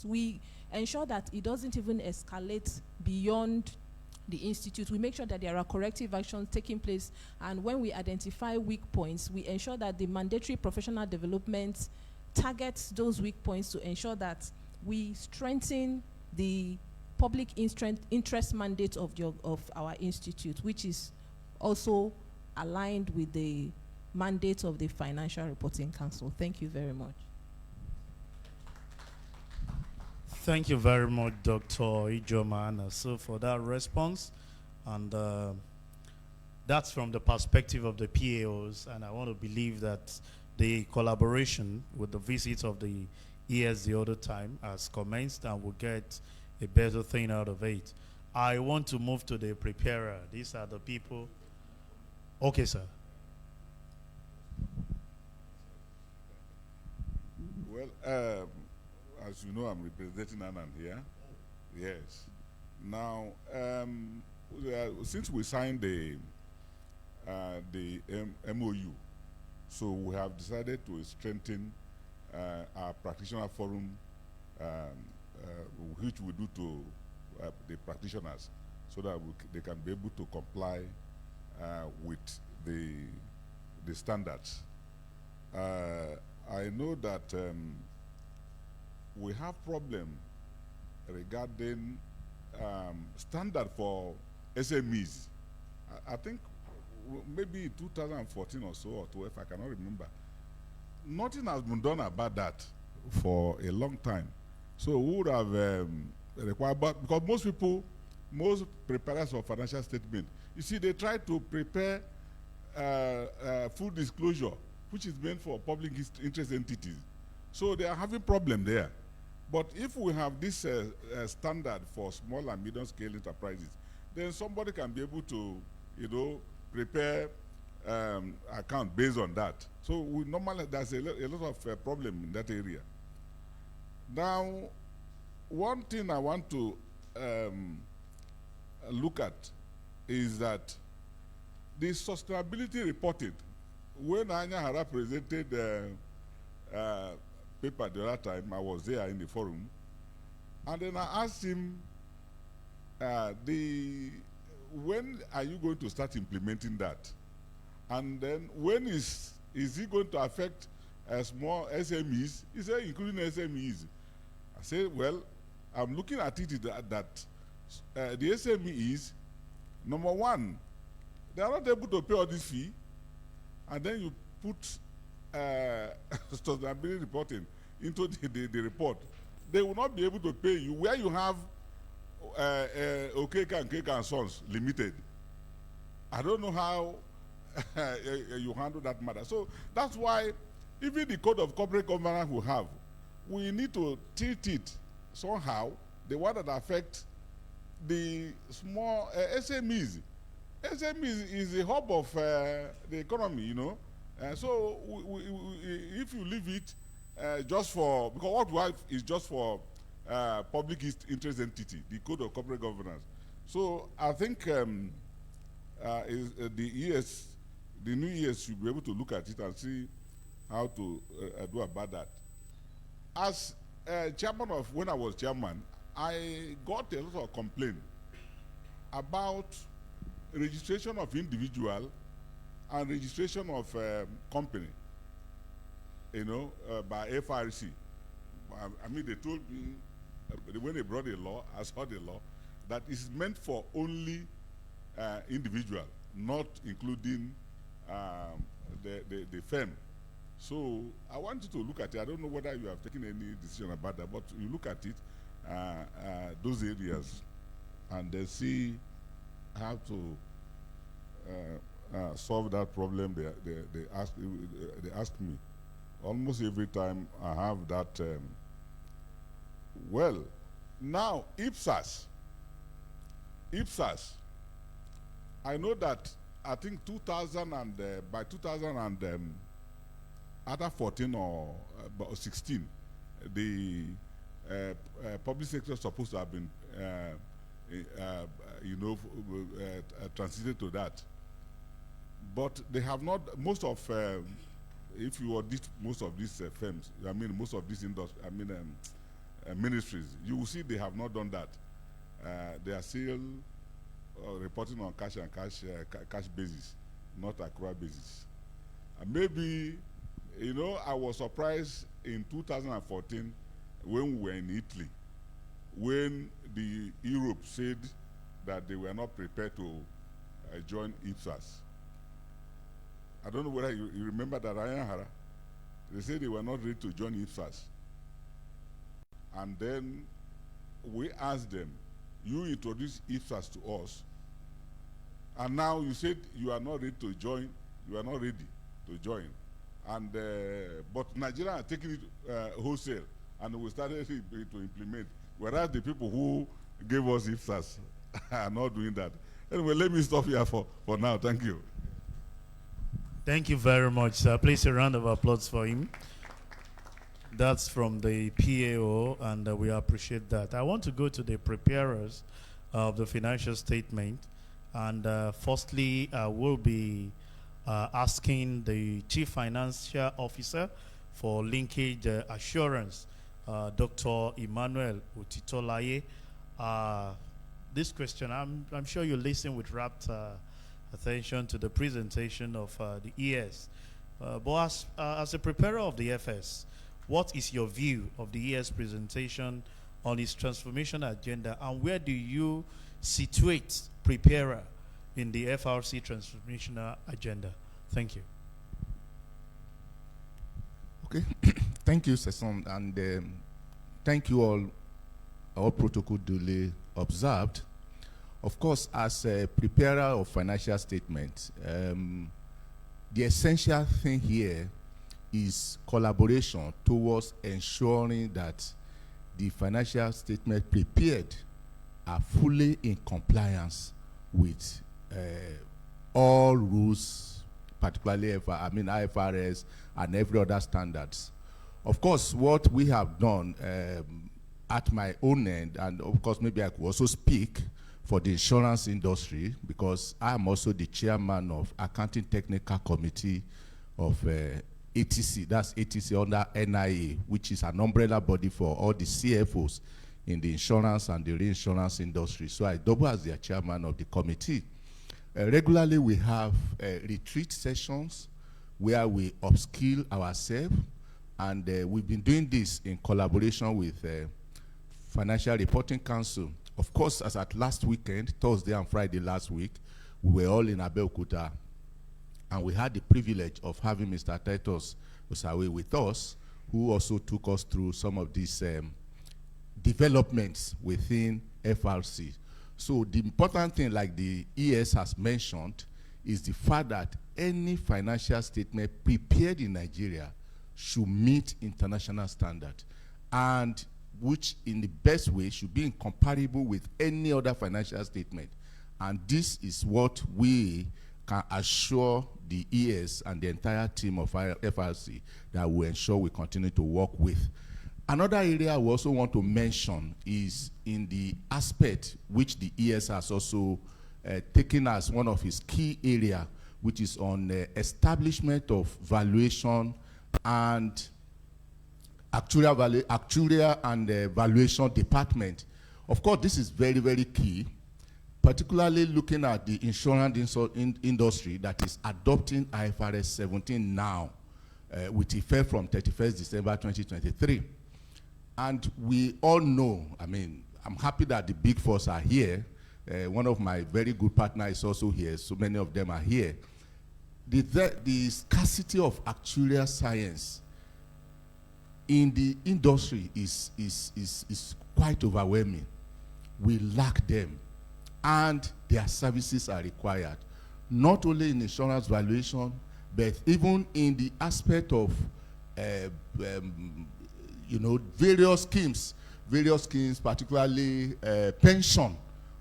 We ensure that it doesn't even escalate beyond the institute. We make sure that there are corrective actions taking place, and when we identify weak points, we ensure that the mandatory professional development targets those weak points to ensure that we strengthen the public interest mandate of our institute, which is also aligned with the mandate of the Financial Reporting Council. Thank you very much. Thank you very much, Dr. Ijoma, so for that response. And that's from the perspective of the PAOs, and I want to believe that the collaboration with the visit of the ES the other time has commenced, and we'll get a better thing out of it. I want to move to the preparer. These are the people. Okay, sir. Well, as you know, I'm representing Anand here. Yes. Now, since we signed the MOU, so we have decided to strengthen our practitioner forum, which we do to the practitioners, so that they can be able to comply with the standards. I know that we have problem regarding standard for SMEs. I think maybe 2014 or so, or 12, I cannot remember. Nothing has been done about that for a long time. So we would have required, because most preparers of financial statement, you see, they try to prepare full disclosure, which is meant for public interest entities. So they are having problem there. But if we have this standard for small and medium scale enterprises, then somebody can be able to, prepare account based on that. So we normally, there's a lot of problem in that area. Now, one thing I want to look at is that the sustainability reporting, when Anya Hara presented paper the other time, I was there in the forum, and then I asked him, when are you going to start implementing that? And then when is it going to affect small SMEs? He said, including SMEs. I said, well, I'm looking at it that the SMEs, number one, they are not able to pay all this fee, and then you put sustainability reporting into the report. They will not be able to pay you where you have Okeka and Sons Limited. I don't know how you handle that matter. So that's why even the code of corporate governance we have, we need to treat it somehow, the one that affects the small SMEs. SMEs is the hub of the economy, so if you leave it just for, because what we have is just for public interest entity, the code of corporate governance. So I think the new ES should be able to look at it and see how to do about that. As chairman of, when I was chairman, I got a lot of complaint about registration of individual and registration of company, by FRC. I mean, they told me, when they brought the law, I saw the law, that it's meant for only individual, not including the firm. So I want you to look at it. I don't know whether you have taken any decision about that, but you look at it, those areas, and then see how to solve that problem. They ask me almost every time I have that. Well, now IPSAS, I know that I think by 2014 or 16, the public sector is supposed to have been transited to that, but they have not. Most of if you audit most of these firms, I mean most of these industry, ministries, you will see they have not done that. They are still reporting on cash basis, not accrual basis. And maybe, you know, I was surprised in 2014 when we were in Italy, when the Europe said that they were not prepared to join IPSAS. I don't know whether you remember that, Ryan Hara. They said they were not ready to join IPSAS. And then we asked them, you introduced IPSAS to us, and now you said you are not ready to join, you are not ready to join. And but Nigeria are taking it wholesale, and we started to implement, whereas the people who gave us IPSAS are not doing that. Anyway, let me stop here for now. Thank you. Thank you very much, sir. Please a round of applause for him. That's from the PAO, and we appreciate that. I want to go to the preparers of the financial statement, and firstly, I will be asking the Chief Financial Officer for Linkage Assurance, Dr. Emmanuel Utitolaye. This question, I'm sure you listen with rapt attention to the presentation of the ES. But as a preparer of the FS, what is your view of the ES presentation on its transformation agenda, and where do you situate preparer in the FRC transformational agenda? Thank you. Okay, thank you, Sesson, and thank you all protocol duly observed. Of course, as a preparer of financial statements, the essential thing here is collaboration towards ensuring that the financial statement prepared are fully in compliance with all rules, particularly IFRS and every other standards. Of course, what we have done at my own end, and of course maybe I could also speak for the insurance industry, because I am also the chairman of Accounting Technical Committee of ATC, that's ATC under NIA, which is an umbrella body for all the CFOs in the insurance and the reinsurance industry. So I double as the chairman of the committee. Regularly we have retreat sessions where we upskill ourselves, and we've been doing this in collaboration with Financial Reporting Council. Of course, as at last weekend, Thursday and Friday last week, we were all in Abeokuta, and we had the privilege of having Mr. Titus Osawe with us, who also took us through some of these developments within FRC. So the important thing, like the ES has mentioned, is the fact that any financial statement prepared in Nigeria should meet international standards, and which in the best way should be incomparable with any other financial statement. And this is what we can assure the ES and the entire team of FRC that will ensure we continue to work with. Another area we also want to mention is in the aspect which the ES has also taken as one of his key areas, which is on establishment of valuation and actuarial and valuation department. Of course, this is very, very key, particularly looking at the insurance industry that is adopting IFRS 17 now, with effect from 31st December 2023. And we all know, I mean, I'm happy that the big fours are here. One of my very good partners is also here, so many of them are here. The scarcity of actuarial science in the industry is quite overwhelming. We lack them, and their services are required, not only in insurance valuation, but even in the aspect of various schemes, particularly pension.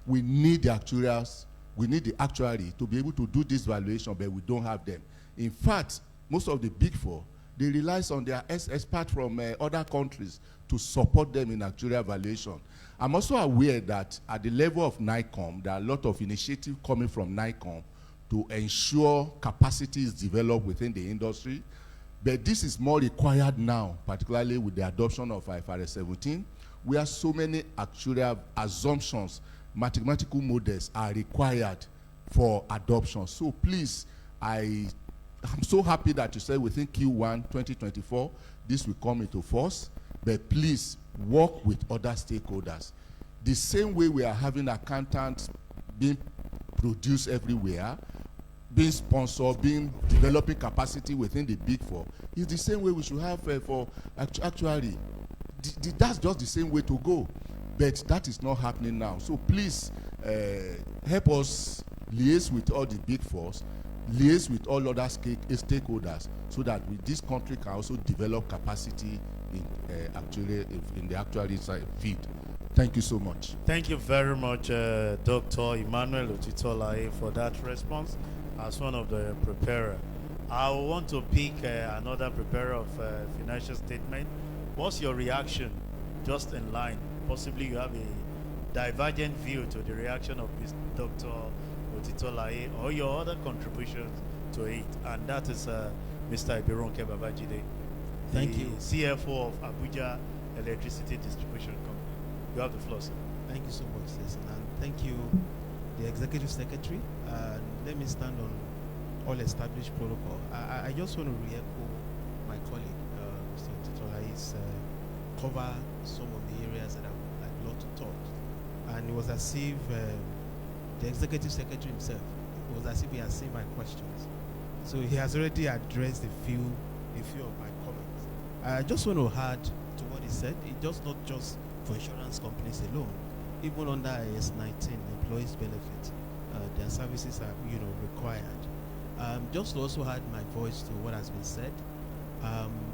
We need the actuaries, we need the actuary to be able to do this valuation, but we don't have them. In fact, most of the big four, they rely on their experts from other countries to support them in actuarial valuation. I'm also aware that at the level of NICOM, there are a lot of initiatives coming from NICOM to ensure capacity is developed within the industry. But this is more required now, particularly with the adoption of IFRS 17, where so many actuarial assumptions, mathematical models are required for adoption. So please, I'm so happy that you said within Q1 2024, this will come into force, but please work with other stakeholders. The same way we are having accountants being produced everywhere, being sponsored, developing capacity within the Big Four, is the same way we should have for actually. That's just the same way to go, but that is not happening now. So please help us liaise with all the Big Fours, liaise with all other stakeholders, so that this country can also develop capacity in the actuary field. Thank you so much. Thank you very much, Dr. Emmanuel Otitolaye, for that response as one of the preparer. I want to pick another preparer of financial statement. What's your reaction, just in line? Possibly you have a divergent view to the reaction of Dr. Otitolaye or your other contributions to it, and that is Mr. Ibironke Babajide, Thank the you. CFO of Abuja Electricity Distribution Company. You have the floor, sir. Thank you so much, Cecil, and thank you, the Executive Secretary. Let me stand on all established protocol. I just want to re-echo my colleague, Mr. Otitolaye's cover some of the areas that I would like lot to talk. And it was as if the Executive Secretary himself, it was as if he had seen my questions. So he has already addressed a few of my comments. I just want to add to what he said. It does not just for insurance companies alone. Even under IAS 19, employees benefit, their services are required. Just to also add my voice to what has been said,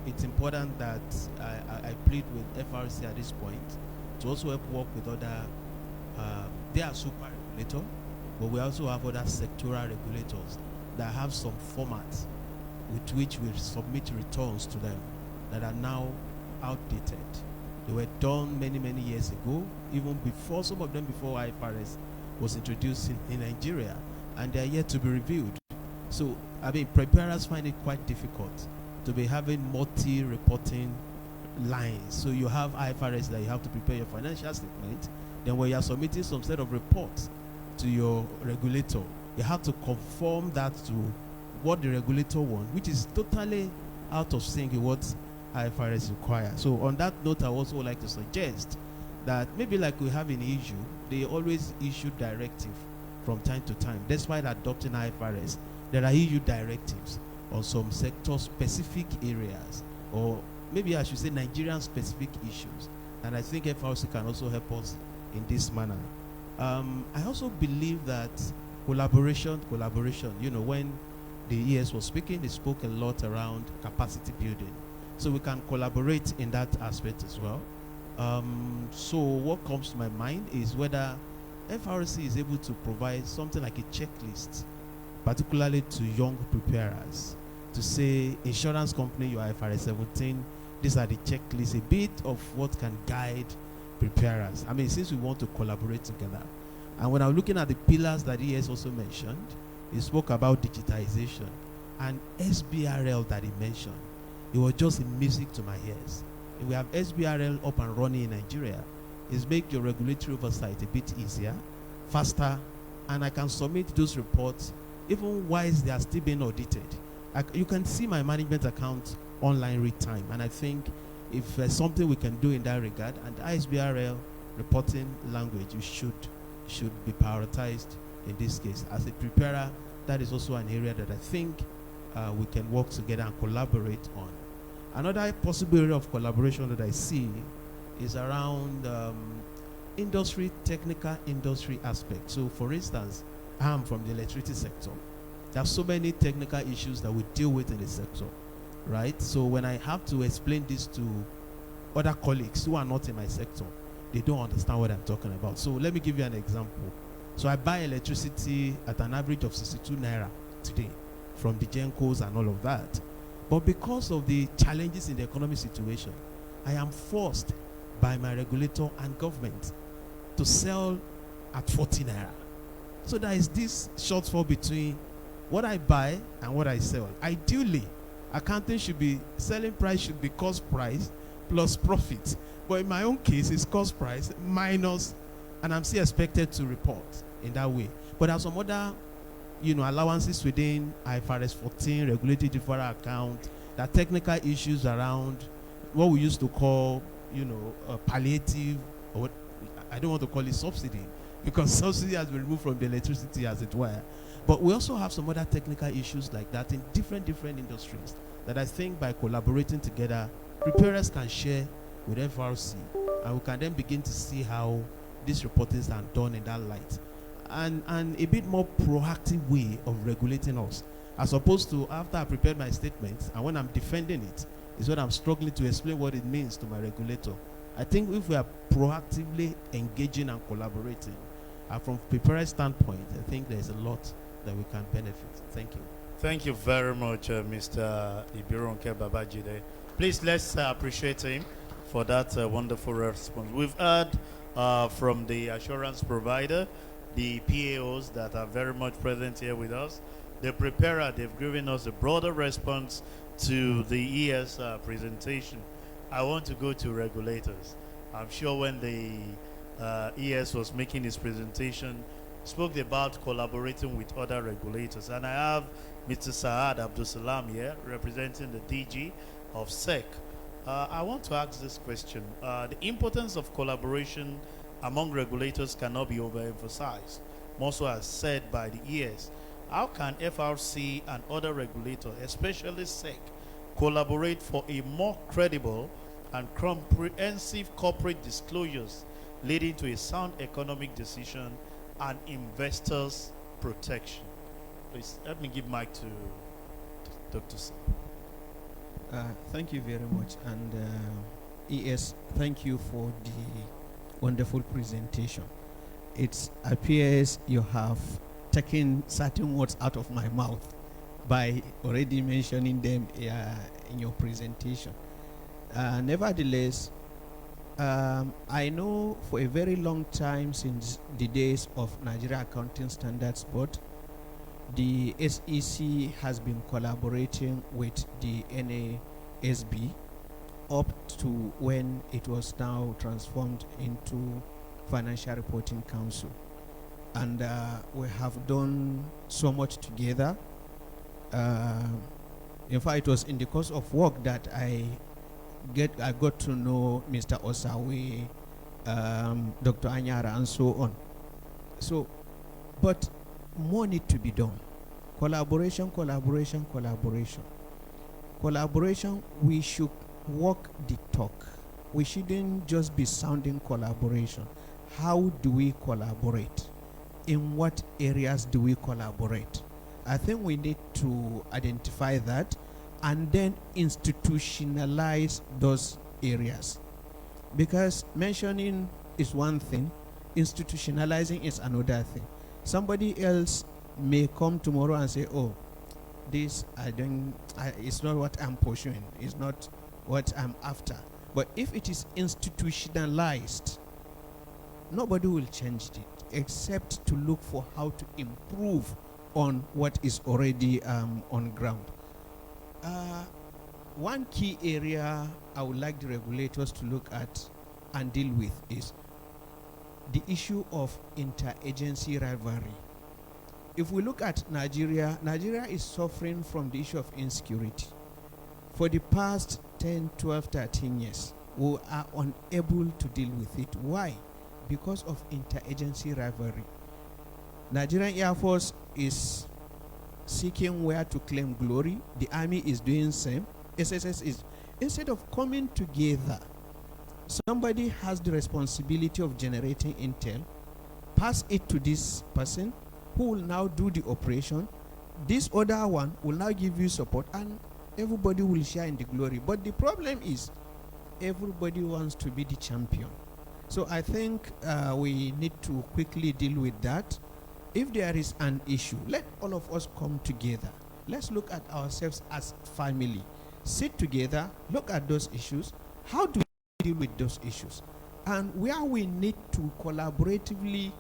it's important that I plead with FRC at this point to also help work with other, they are super regulator, but we also have other sectoral regulators that have some formats with which we submit returns to them that are now outdated. They were done many, many years ago, even before, some of them before IFRS was introduced in Nigeria, and they are yet to be reviewed. So, I mean, preparers find it quite difficult to be having multi-reporting lines. So you have IFRS that you have to prepare your financial statement, then when you are submitting some set of reports to your regulator, you have to conform that to what the regulator wants, which is totally out of sync with what IFRS requires. So on that note, I also would like to suggest that maybe like we have in issue, they always issue directive from time to time. Despite adopting IFRS, there are EU directives on some sector-specific areas, or maybe I should say Nigerian-specific issues. And I think FRC can also help us in this manner. I also believe that collaboration, when the ES was speaking, they spoke a lot around capacity building. So we can collaborate in that aspect as well. So what comes to my mind is whether FRC is able to provide something like a checklist, particularly to young preparers, to say, insurance company, you are IFRS 17, these are the checklists, a bit of what can guide preparers. I mean, since we want to collaborate together. And when I'm looking at the pillars that ES also mentioned, he spoke about digitization and SBRL that he mentioned. It was just music to my ears. If we have SBRL up and running in Nigeria, it's make your regulatory oversight a bit easier, faster, and I can submit those reports even whilst they are still being audited. You can see my management account online read time, and I think if there's something we can do in that regard, and the ISBRL reporting language, you should be prioritized in this case. As a preparer, that is also an area that I think we can work together and collaborate on. Another possible area of collaboration that I see is around technical industry aspect. So for instance, I'm from the electricity sector. There are so many technical issues that we deal with in the sector, right? So when I have to explain this to other colleagues who are not in my sector, they don't understand what I'm talking about. So let me give you an example. So I buy electricity at an average of 62 naira today from the Gencos and all of that. But because of the challenges in the economic situation, I am forced by my regulator and government to sell at 40 naira. So there is this shortfall between what I buy and what I sell. Ideally, accounting should be, selling price should be cost price, plus profit. But in my own case, it's cost price minus, and I'm still expected to report in that way. But there are some other, allowances within IFRS 14, regulatory deferral account, there are technical issues around what we used to call, palliative, or what, I don't want to call it subsidy, because subsidy has been removed from the electricity, as it were. But we also have some other technical issues like that in different industries that I think by collaborating together, preparers can share with FRC, and we can then begin to see how these reportings are done in that light. And a bit more proactive way of regulating us, as opposed to after I prepared my statement, and when I'm defending it, is when I'm struggling to explain what it means to my regulator. I think if we are proactively engaging and collaborating, from preparer's standpoint, I think there's a lot that we can benefit. Thank you. Thank you very much, Mr. Ibironke Babajide. Please, let's appreciate him for that wonderful response. We've heard from the assurance provider, the PAOs that are very much present here with us. The preparer, they've given us a broader response to the ES presentation. I want to go to regulators. I'm sure when the ES was making his presentation, spoke about collaborating with other regulators. And I have Mr. Saad Abdulsalam here, representing the DG of SEC. I want to ask this question. The importance of collaboration among regulators cannot be overemphasized. More so as said by the ES. How can FRC and other regulators, especially SEC, collaborate for a more credible and comprehensive corporate disclosures leading to a sound economic decision and investors' protection? Please, let me give mic to Dr. Sam. Thank you very much. And ES, thank you for the wonderful presentation. It appears you have taken certain words out of my mouth by already mentioning them in your presentation. Nevertheless, I know for a very long time, since the days of Nigeria Accounting Standards Board, the SEC has been collaborating with the NASB up to when it was now transformed into Financial Reporting Council. And we have done so much together. In fact, it was in the course of work that I got to know Mr. Osawe, Dr. Anyara, and so on. So, but more need to be done. Collaboration, collaboration, collaboration. Collaboration, we should walk the talk. We shouldn't just be sounding collaboration. How do we collaborate? In what areas do we collaborate? I think we need to identify that and then institutionalize those areas. Because mentioning is one thing, institutionalizing is another thing. Somebody else may come tomorrow and say, oh, this it's not what I'm pursuing, it's not what I'm after. But if it is institutionalized, nobody will change it except to look for how to improve on what is already on ground. One key area I would like the regulators to look at and deal with is the issue of interagency rivalry. If we look at Nigeria, Nigeria is suffering from the issue of insecurity. For the past 10, 12, 13 years, we are unable to deal with it. Why? Because of interagency rivalry. Nigerian Air Force is seeking where to claim glory. The Army is doing same. SSS is, instead of coming together, somebody has the responsibility of generating intel, pass it to this person who will now do the operation. This other one will now give you support and everybody will share in the glory. But the problem is everybody wants to be the champion. So I think we need to quickly deal with that. If there is an issue, let all of us come together. Let's look at ourselves as family. Sit together, look at those issues. How do we deal with those issues? And where we need to collaboratively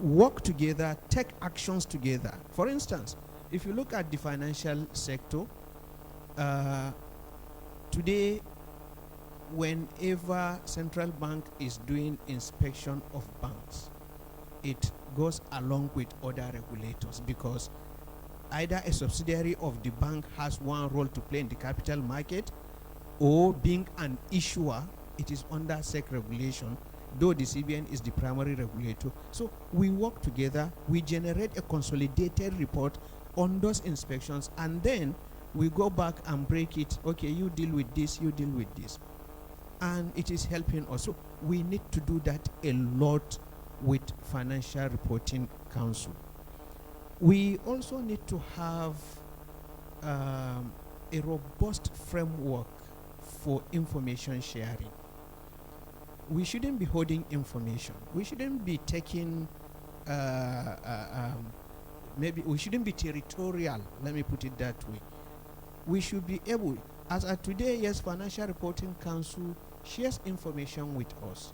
work together, take actions together. For instance, if you look at the financial sector, today whenever central bank is doing inspection of banks, it goes along with other regulators, because either a subsidiary of the bank has one role to play in the capital market, or being an issuer, it is under SEC regulation, though the CBN is the primary regulator. So we work together, we generate a consolidated report on those inspections, and then we go back and break it. Okay, you deal with this, you deal with this. And it is helping us. So we need to do that a lot with Financial Reporting Council. We also need to have a robust framework for information sharing. We shouldn't be holding information. We shouldn't be taking, maybe we shouldn't be territorial, let me put it that way. We should be able, as at today, yes, Financial Reporting Council shares information with us.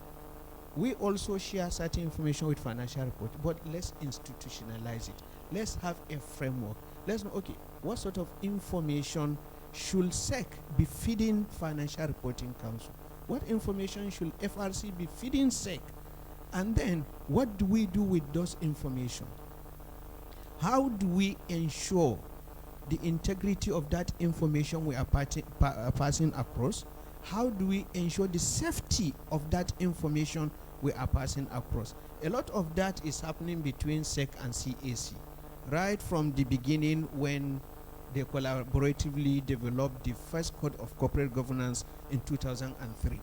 We also share certain information with Financial Report, but let's institutionalize it. Let's have a framework. Let's know, okay, what sort of information should SEC be feeding Financial Reporting Council? What information should FRC be feeding SEC? And then, what do we do with those information? How do we ensure the integrity of that information we are passing across? How do we ensure the safety of that information we are passing across? A lot of that is happening between SEC and CAC. Right from the beginning, when they collaboratively developed the first Code of Corporate Governance in 2003.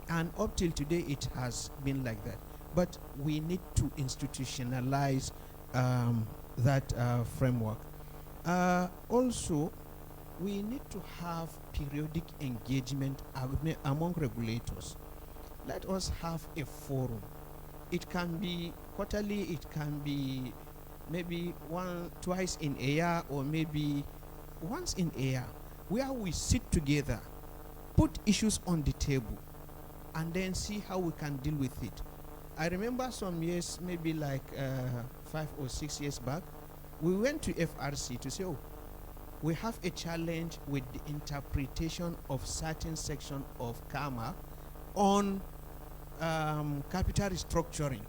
And up till today, it has been like that. But we need to institutionalize that framework. Also, we need to have periodic engagement among regulators. Let us have a forum. It can be quarterly, it can be maybe twice in a year, or maybe once in a year, where we sit together, put issues on the table, and then see how we can deal with it. I remember some years, maybe like 5 or 6 years back, we went to FRC to say, oh, we have a challenge with the interpretation of certain section of CAMA on capital restructuring.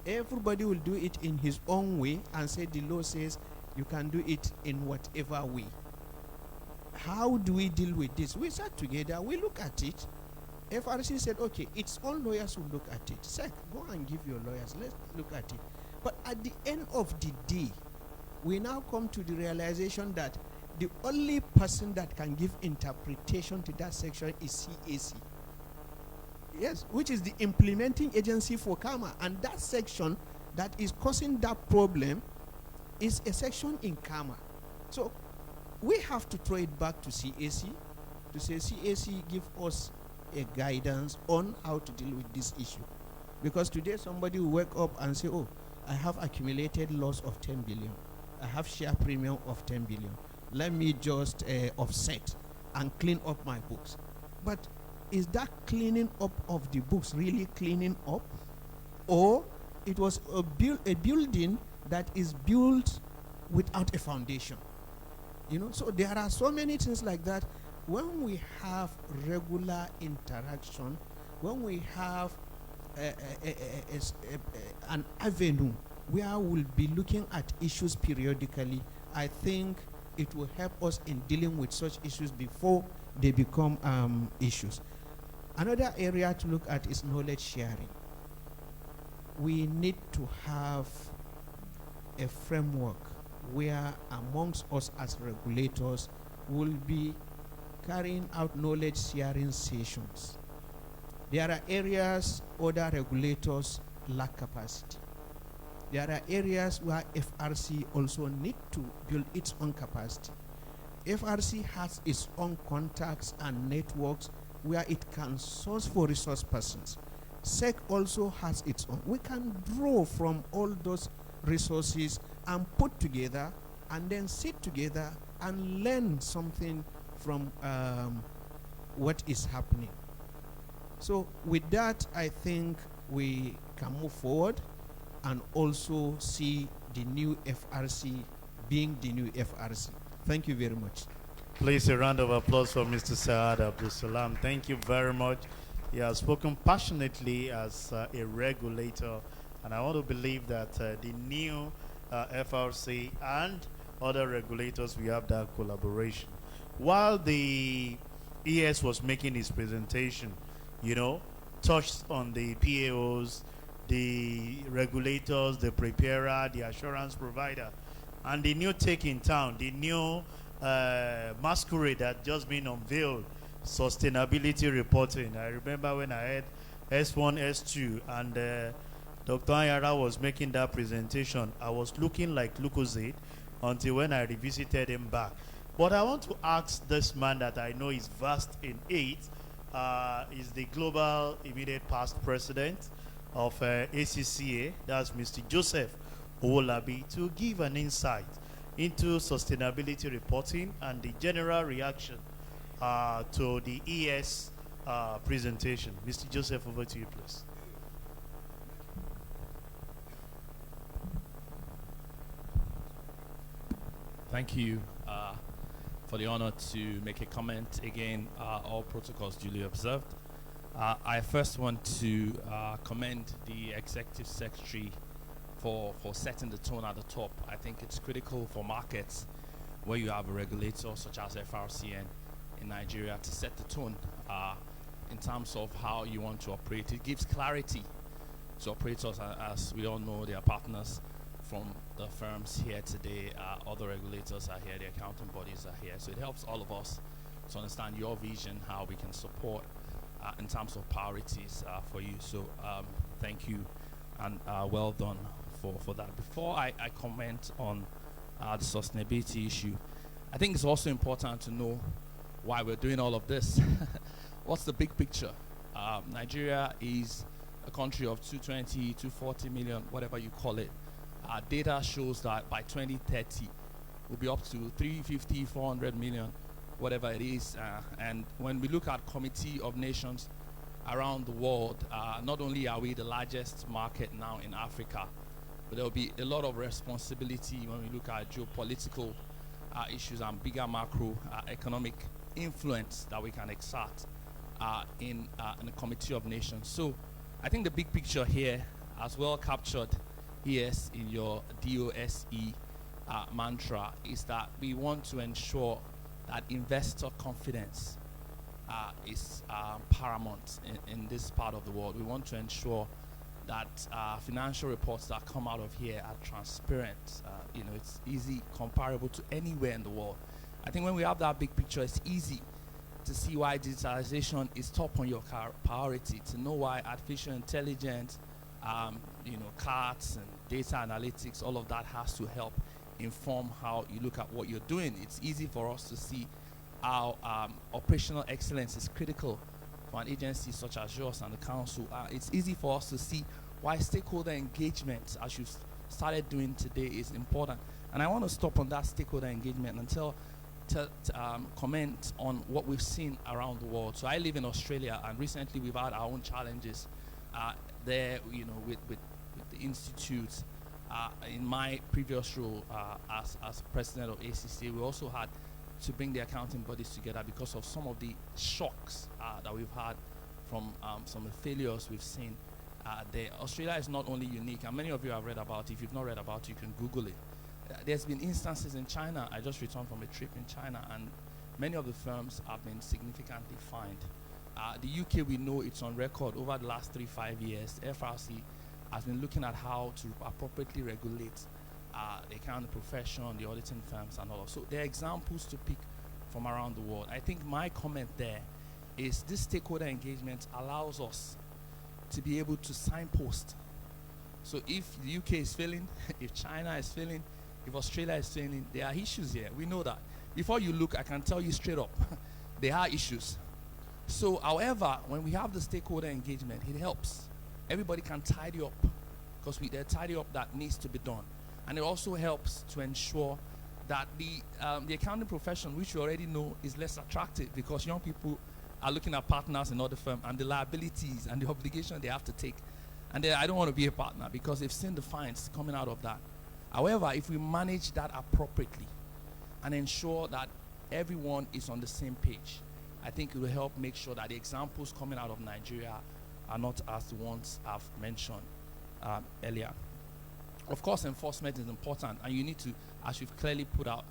Everybody will do it in his own way and say the law says you can do it in whatever way. How do we deal with this? We sat together, we look at it. FRC said, okay, its own lawyers will look at it. SEC, go and give your lawyers, let's look at it. But at the end of the day, we now come to the realization that the only person that can give interpretation to that section is CAC. Yes, which is the implementing agency for CAMA. And that section that is causing that problem is a section in CAMA. So we have to throw it back to CAC to say, CAC, give us a guidance on how to deal with this issue. Because today somebody will wake up and say, oh, I have accumulated loss of 10 billion. I have share premium of 10 billion. Let me just offset and clean up my books. But is that cleaning up of the books really cleaning up? Or it was a building that is built without a foundation? You know, so there are so many things like that. When we have regular interaction, when we have an avenue where we'll be looking at issues periodically, I think it will help us in dealing with such issues before they become issues. Another area to look at is knowledge sharing. We need to have a framework where amongst us as regulators will be carrying out knowledge sharing sessions. There are areas other regulators lack capacity. There are areas where FRC also need to build its own capacity. FRC has its own contacts and networks where it can source for resource persons. SEC also has its own. We can draw from all those resources and put together and then sit together and learn something from what is happening. So with that, I think we can move forward and also see the new FRC being the new FRC. Thank you very much. Please, a round of applause for Mr. Saad Abdul Salam. Thank you very much. He has spoken passionately as a regulator, and I want to believe that the new FRC and other regulators, we have that collaboration. While the ES was making his presentation, you know, touched on the PAOs, the regulators, the preparer, the assurance provider, and the new take in town, the new masquerade that just been unveiled, sustainability reporting. I remember when I had S1, S2, and Dr. Anyara was making that presentation, I was looking like Lucozade until when I revisited him back. But I want to ask this man that I know is vast in it, is the global immediate past president of ACCA, that's Mr. Joseph Owolabi, to give an insight into sustainability reporting and the general reaction to the ES presentation. Mr. Joseph, over to you, please. Thank you for the honor to make a comment. Again, all protocols duly observed. I first want to commend the Executive Secretary for setting the tone at the top. I think it's critical for markets where you have a regulator such as FRCN in Nigeria to set the tone in terms of how you want to operate. It gives clarity to operators. As we all know, they are partners from the firms here today. Other regulators are here, the accounting bodies are here. So it helps all of us to understand your vision, how we can support in terms of priorities for you. So thank you, and well done for that. Before I comment on the sustainability issue, I think it's also important to know why we're doing all of this. What's the big picture? Nigeria is a country of 220, 240 million, whatever you call it. Data shows that by 2030, we'll be up to 350, 400 million, whatever it is. And when we look at Committee of Nations around the world, not only are we the largest market now in Africa, but there will be a lot of responsibility when we look at geopolitical issues and bigger macro economic influence that we can exert in the Committee of Nations. So I think the big picture here, as well captured yes in your DOSE mantra, is that we want to ensure that investor confidence is paramount in this part of the world. We want to ensure that financial reports that come out of here are transparent. You know, it's easy, comparable to anywhere in the world. I think when we have that big picture, it's easy to see why digitalization is top on your priority, to know why artificial intelligence, you know, cards and data analytics, all of that has to help inform how you look at what you're doing. It's easy for us to see how operational excellence is critical for an agency such as yours and the council. It's easy for us to see why stakeholder engagement, as you've started doing today, is important. And I want to stop on that stakeholder engagement and comment on what we've seen around the world. So I live in Australia, and recently we've had our own challenges there, you know, with the institute. In my previous role as president of ACCA, we also had to bring the accounting bodies together because of some of the shocks that we've had from some of the failures we've seen there. Australia is not only unique, and many of you have read about it. If you've not read about it, you can Google it. There's been instances in China. I just returned from a trip in China, and many of the firms have been significantly fined. The UK, we know it's on record over the last 3-5 years. FRC has been looking at how to appropriately regulate the accounting profession, the auditing firms, and all of. So there are examples to pick from around the world. I think my comment there is this stakeholder engagement allows us to be able to signpost. So if the UK is failing, if China is failing, if Australia is failing, there are issues here. We know that. Before you look, I can tell you straight up, there are issues. So, however, when we have the stakeholder engagement, it helps. Everybody can tidy up, because there are tidy up that needs to be done. And it also helps to ensure that the accounting profession, which you already know, is less attractive, because young people are looking at partners in other firms and the liabilities and the obligation they have to take. And I don't want to be a partner because they've seen the fines coming out of that. However, if we manage that appropriately and ensure that everyone is on the same page. I think it will help make sure that the examples coming out of Nigeria are not as the ones I've mentioned earlier. Of course, enforcement is important, and you need to, as you've clearly put out,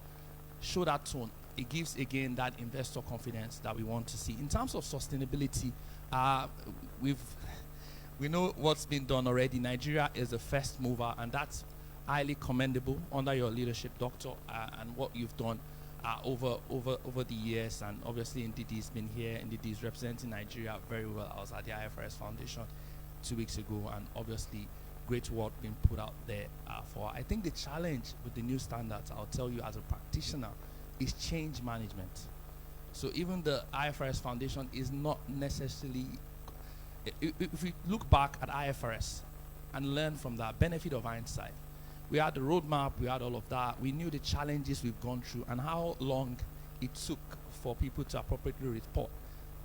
show that tone. It gives, again, that investor confidence that we want to see. In terms of sustainability, we know what's been done already. Nigeria is the first mover, and that's highly commendable under your leadership, Doctor, and what you've done over the years. And obviously, Ndidi's been here. Ndidi's representing Nigeria very well. I was at the IFRS Foundation 2 weeks ago, and obviously, great work being put out there for. I think the challenge with the new standards, I'll tell you as a practitioner, is change management. So even the IFRS Foundation is not necessarily, if we look back at IFRS and learn from that, benefit of hindsight, we had the roadmap, we had all of that, we knew the challenges we've gone through and how long it took for people to appropriately report.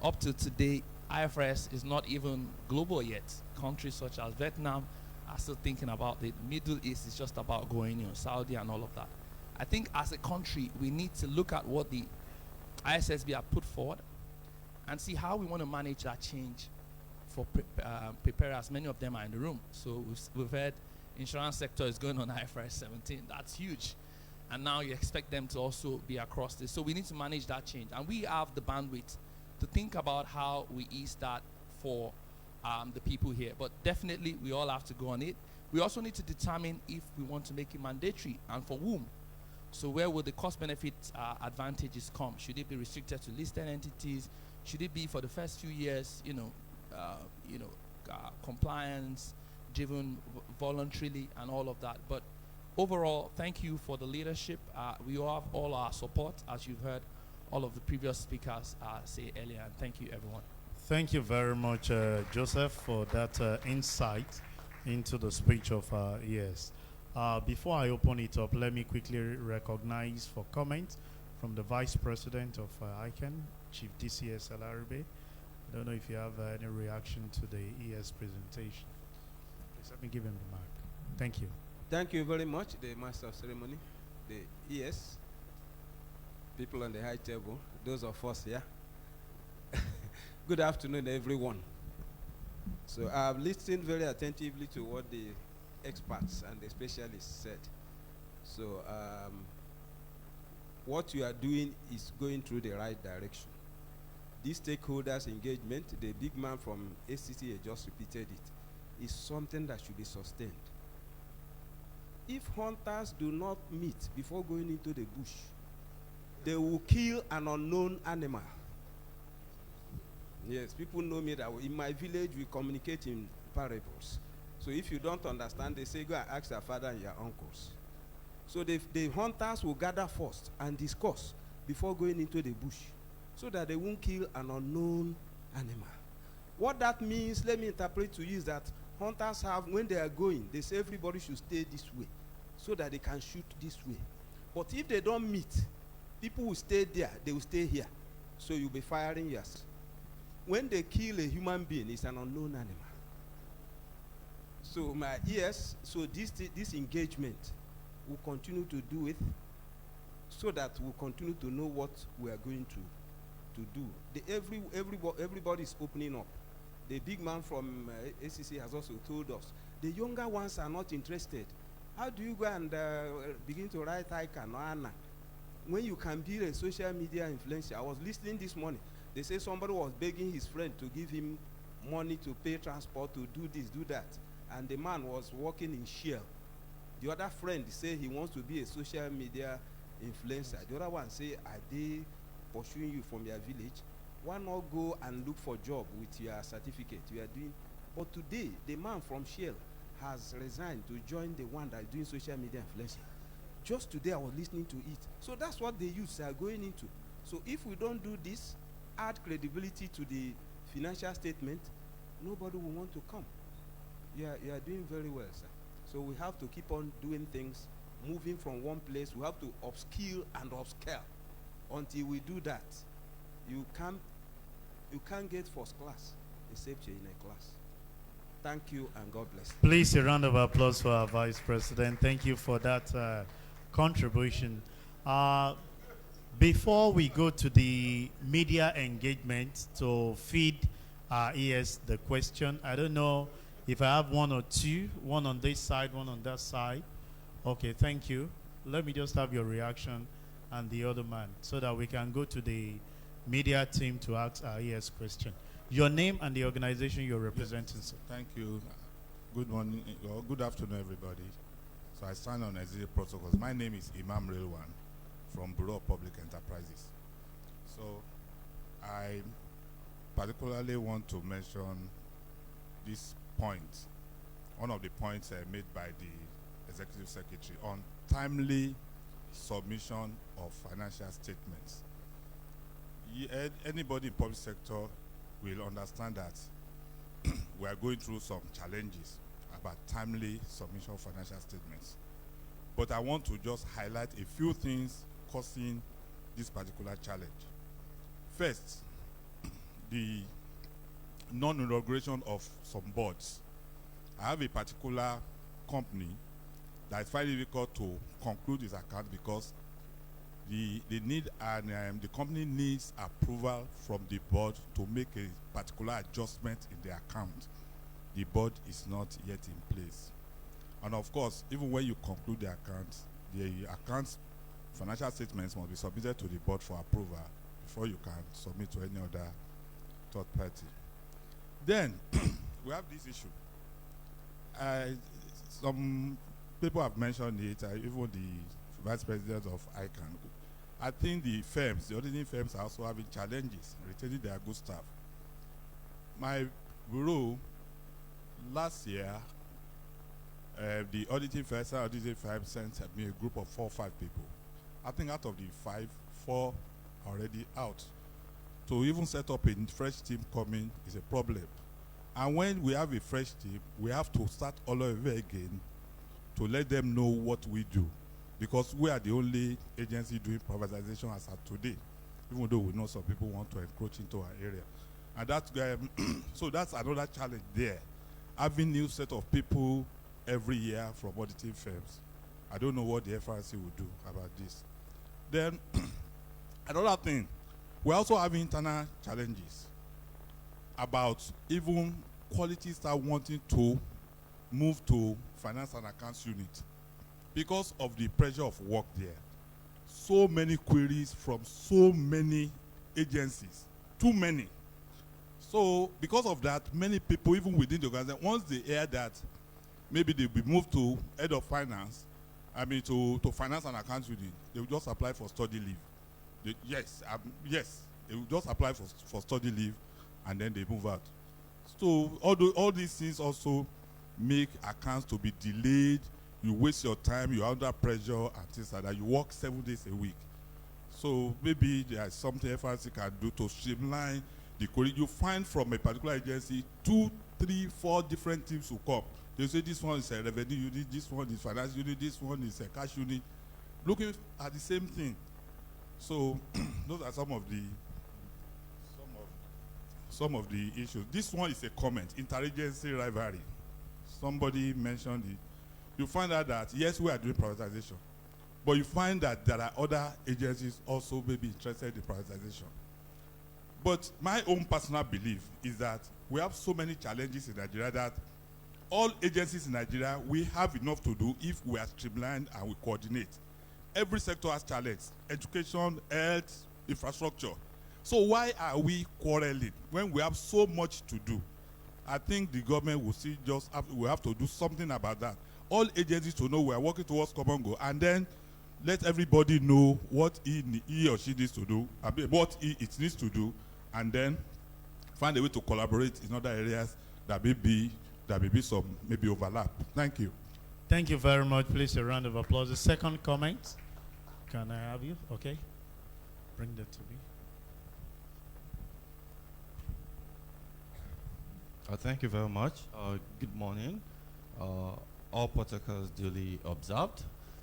Up to today, IFRS is not even global yet. Countries such as Vietnam are still thinking about it. Middle East is just about going, Saudi and all of that. I think as a country, we need to look at what the ISSB have put forward and see how we want to manage that change for preparers. Many of them are in the room. So we've heard insurance sector is going on IFRS 17. That's huge. And now you expect them to also be across this. So we need to manage that change. And we have the bandwidth to think about how we ease that for the people here. But definitely, we all have to go on it. We also need to determine if we want to make it mandatory and for whom. So where will the cost-benefit advantages come? Should it be restricted to listed entities? Should it be for the first few years, compliance, driven voluntarily and all of that? But overall, thank you for the leadership. We all have all our support, as you've heard all of the previous speakers say earlier. And thank you, everyone. Thank you very much, Joseph, for that insight into the speech of ES. Before I open it up, let me quickly recognize for comment from the Vice President of ICANN, Chief DCS Alaribe. I don't know if you have any reaction to the ES presentation. Please let me give him the mic. Thank you. Thank you very much, the Master of Ceremony, the ES, people on the high table, those of us here. Good afternoon, everyone. So I've listened very attentively to what the experts and the specialists said. So what you are doing is going through the right direction. This stakeholders engagement, the big man from ACCA just repeated it, is something that should be sustained. If hunters do not meet before going into the bush, they will kill an unknown animal. Yes, people know me that in my village we communicate in parables. So if you don't understand, they say go and ask your father and your uncles. So the hunters will gather first and discuss before going into the bush, so that they won't kill an unknown animal. What that means, let me interpret to you, is that hunters have, when they are going, they say everybody should stay this way, so that they can shoot this way. But if they don't meet, people will stay there, they will stay here. So you'll be firing yours. When they kill a human being, it's an unknown animal. So so this engagement, we'll continue to do it, so that we'll continue to know what we are going to do. Everybody is opening up. The big man from ACC has also told us, the younger ones are not interested. How do you go and begin to write ICANN or ANA when you can be a social media influencer? I was listening this morning. They say somebody was begging his friend to give him money to pay transport, to do this, do that. And the man was working in Shell. The other friend say he wants to be a social media influencer. The other one say, are they pursuing you from your village? Why not go and look for a job with your certificate you are doing? But today, the man from Shell has resigned to join the one that is doing social media influencing. Just today, I was listening to it. So that's what the youths are going into. So if we don't do this, add credibility to the financial statement, nobody will want to come. You are doing very well, sir. So we have to keep on doing things, moving from one place. We have to upskill and upscale. Until we do that, you can't get first class except you're in a class. Thank you and God bless. Please, a round of applause for our Vice President. Thank you for that contribution. Before we go to the media engagement to feed our ears the question, I don't know if I have one or two, one on this side, one on that side. Okay, thank you. Let me just have your reaction and the other man so that we can go to the media team to ask our ears question. Your name and the organization you're representing, sir. Thank you. Good morning, or good afternoon, everybody. So I stand on Executive Protocols. My name is Imam Rilwan from Bureau of Public Enterprises. So I particularly want to mention this point, one of the points made by the Executive Secretary on timely submission of financial statements. Anybody in public sector will understand that we are going through some challenges about timely submission of financial statements. But I want to just highlight a few things causing this particular challenge. First, the non-inauguration of some boards. I have a particular company that is finding it difficult to conclude its account because they need the company needs approval from the board to make a particular adjustment in the account. The board is not yet in place. And of course, even when you conclude the account's financial statements must be submitted to the board for approval before you can submit to any other third party. Then, we have this issue. Some people have mentioned it, even the Vice President of ICANN. I think the auditing firms are also having challenges retaining their good staff. My bureau, last year, the auditing firm sent me a group of 4 or 5 people. I think out of the 5, 4 are already out. To even set up a fresh team coming is a problem. And when we have a fresh team, we have to start all over again to let them know what we do. Because we are the only agency doing privatization as of today, even though we know some people want to encroach into our area. And that's, so that's another challenge there. Having new set of people every year from auditing firms. I don't know what the FRC will do about this. Then, another thing, we also have internal challenges about even quality staff wanting to move to finance and accounts unit because of the pressure of work there. So many queries from so many agencies, too many. So because of that, many people, even within the organization, once they hear that maybe they'll be moved to head of finance, to finance and accounts unit, they will just apply for study leave. Yes, they will just apply for study leave and then they move out. So all these things also make accounts to be delayed. You waste your time, you're under pressure and things like that. You work 7 days a week. So maybe there's something FRC can do to streamline the query. You find from a particular agency 2, 3, 4 different teams will come. They say this one is a revenue unit, this one is finance unit, this one is a cash unit, looking at the same thing. So those are some of the issues. This one is a comment, interagency rivalry. Somebody mentioned it. You find out that yes, we are doing privatization, but you find that there are other agencies also maybe interested in privatization. But my own personal belief is that we have so many challenges in Nigeria that all agencies in Nigeria, we have enough to do if we are streamlined and we coordinate. Every sector has challenges: education, health, infrastructure. So why are we quarreling when we have so much to do? I think the government will see we have to do something about that. All agencies to know we are working towards common goal, and then let everybody know what he or she needs to do, what it needs to do, and then find a way to collaborate in other areas that may be some overlap. Thank you. Thank you very much. Please a round of applause. The second comment. Can I have you? Okay. Bring that to me. Thank you very much. Good morning. All protocols duly observed.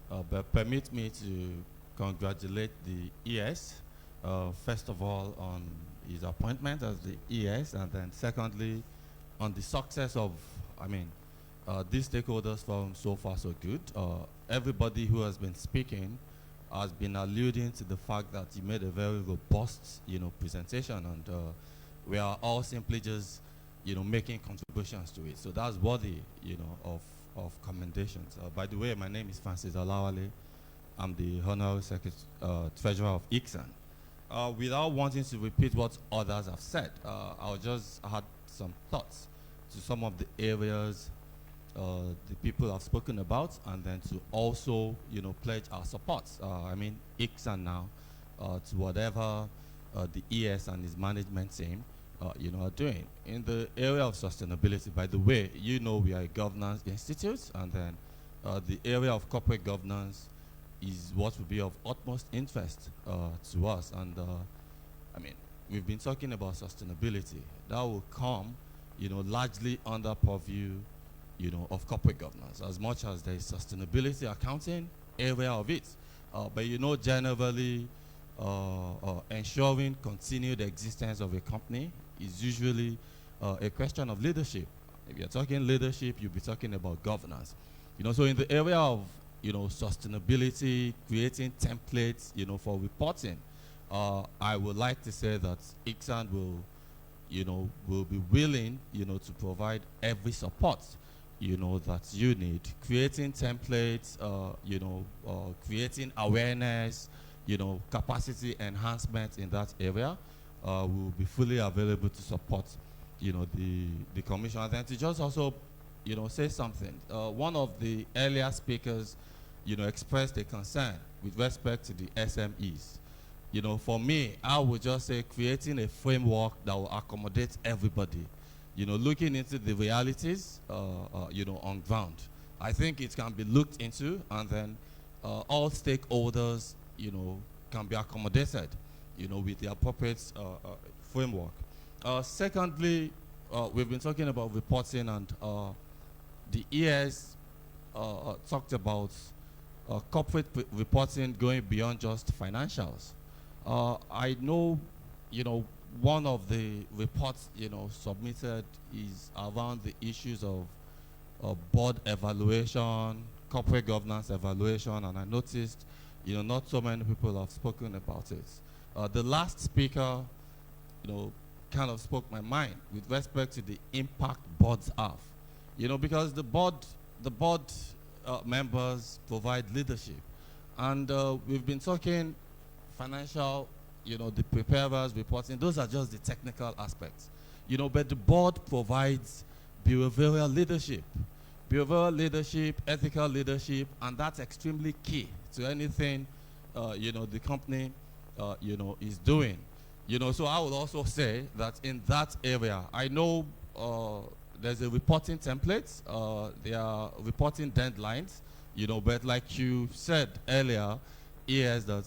But permit me to congratulate the ES, first of all, on his appointment as the ES, and then secondly, on the success of, these stakeholders forum so far so good. Everybody who has been speaking has been alluding to the fact that you made a very robust, presentation, and we are all simply just, making contributions to it. So that's worthy, of commendations. By the way, my name is Francis Olawale. I'm the Honorary Treasurer of ICSAN. Without wanting to repeat what others have said, I'll just add some thoughts to some of the areas the people have spoken about, and then to also, pledge our support. ICSAN now, to whatever the ES and his management team, are doing. In the area of sustainability, by the way, we are a governance institute, and then the area of corporate governance is what will be of utmost interest to us. And we've been talking about sustainability. That will come, largely under purview, of corporate governance, as much as there is sustainability accounting area of it. But generally, ensuring continued existence of a company is usually a question of leadership. If you're talking leadership, you'll be talking about governance. So in the area of sustainability, creating templates, for reporting, I would like to say that ICSAN will be willing, to provide every support, that you need. Creating templates, creating awareness, capacity enhancement in that area, will be fully available to support, the commission. And then to just also, say something. One of the earlier speakers, expressed a concern with respect to the SMEs. For me, I would just say creating a framework that will accommodate everybody, looking into the realities, on ground. I think it can be looked into, and then all stakeholders, can be accommodated, with the appropriate framework. Secondly, we've been talking about reporting, and the ES talked about corporate reporting going beyond just financials. I know, one of the reports, submitted is around the issues of board evaluation, corporate governance evaluation, and I noticed, not so many people have spoken about it. The last speaker, kind of spoke my mind with respect to the impact boards have, because the board members provide leadership, and we've been talking financial, the preparers, reporting, those are just the technical aspects, but the board provides behavioral leadership, ethical leadership, and that's extremely key to anything, the company, is doing. So I would also say that in that area, I know there's a reporting template, there are reporting deadlines, but like you said earlier, is that,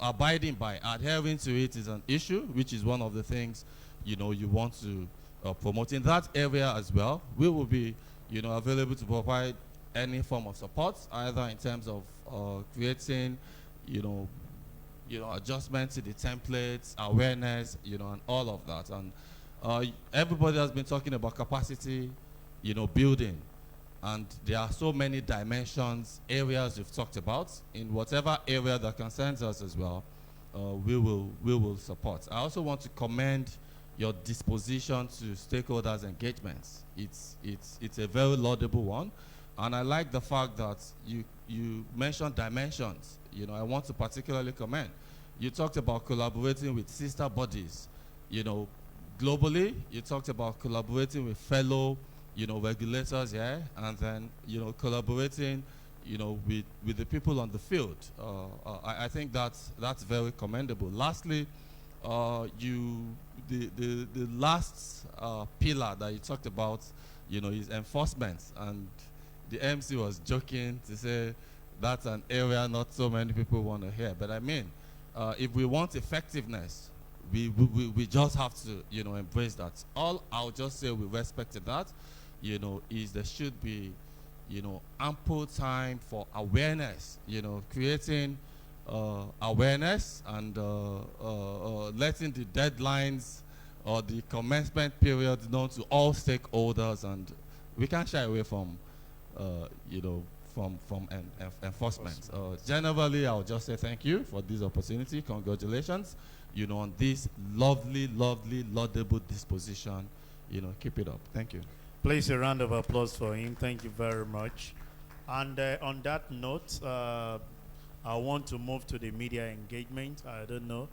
abiding by, adhering to it is an issue, which is one of the things, you want to promote. In that area as well, we will be, available to provide any form of support, either in terms of creating, adjustment to the templates, awareness, and all of that. And everybody has been talking about capacity, building. And there are so many dimensions, areas we've talked about. In whatever area that concerns us as well, we will support. I also want to commend your disposition to stakeholders' engagements. It's a very laudable one. And I like the fact that you mentioned dimensions. I want to particularly commend. You talked about collaborating with sister bodies, globally. You talked about collaborating with fellow, regulators, yeah, and then, collaborating, with the people on the field. I think that's very commendable. Lastly, the last pillar that you talked about, is enforcement, and the MC was joking to say that's an area not so many people want to hear. But I mean, if we want effectiveness, we just have to, embrace that. All I'll just say with respect to that, is there should be, ample time for awareness, creating awareness and letting the deadlines or the commencement period known to all stakeholders, and we can't shy away from, enforcement. Generally, I'll just say thank you for this opportunity. Congratulations, on this lovely, lovely, laudable disposition. Keep it up. Thank you. Please, a round of applause for him. Thank you very much. And on that note, I want to move to the media engagement. I don't know.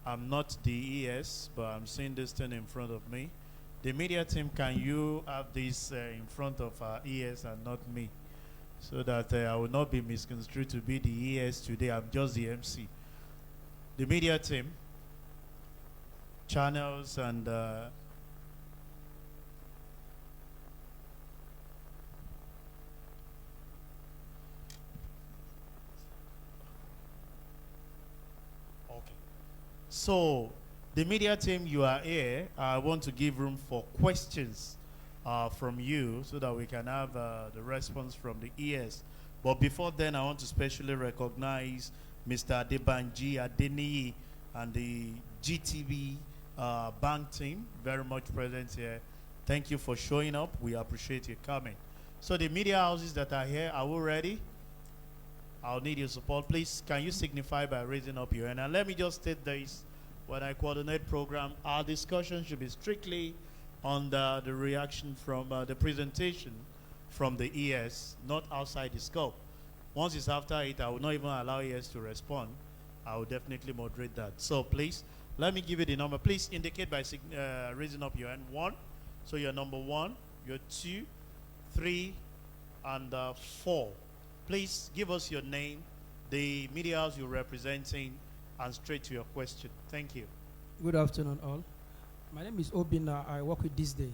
I'm not the ES, but I'm seeing this thing in front of me. The media team, can you have this in front of our ES and not me? So that I will not be misconstrued to be the ES today. I'm just the MC. The media team, channels, and so, the media team, you are here. I want to give room for questions from you so that we can have the response from the ES. But before then, I want to specially recognize Mr. Adebanji Adeniyi and the GTV bank team, very much present here. Thank you for showing up. We appreciate you coming. So the media houses that are here, are we ready? I'll need your support. Please, can you signify by raising up your hand? And let me just state this. When I coordinate program, our discussion should be strictly on the reaction from the presentation from the ES, not outside the scope. Once it's after it, I will not even allow ES to respond. I will definitely moderate that. So please, let me give you the number. Please indicate by raising up your hand. 1. So you're number 1, you're 2, 3, and 4. Please give us your name, the media house you're representing, and straight to your question. Thank you. Good afternoon, all. My name is Obina. I work with This Day.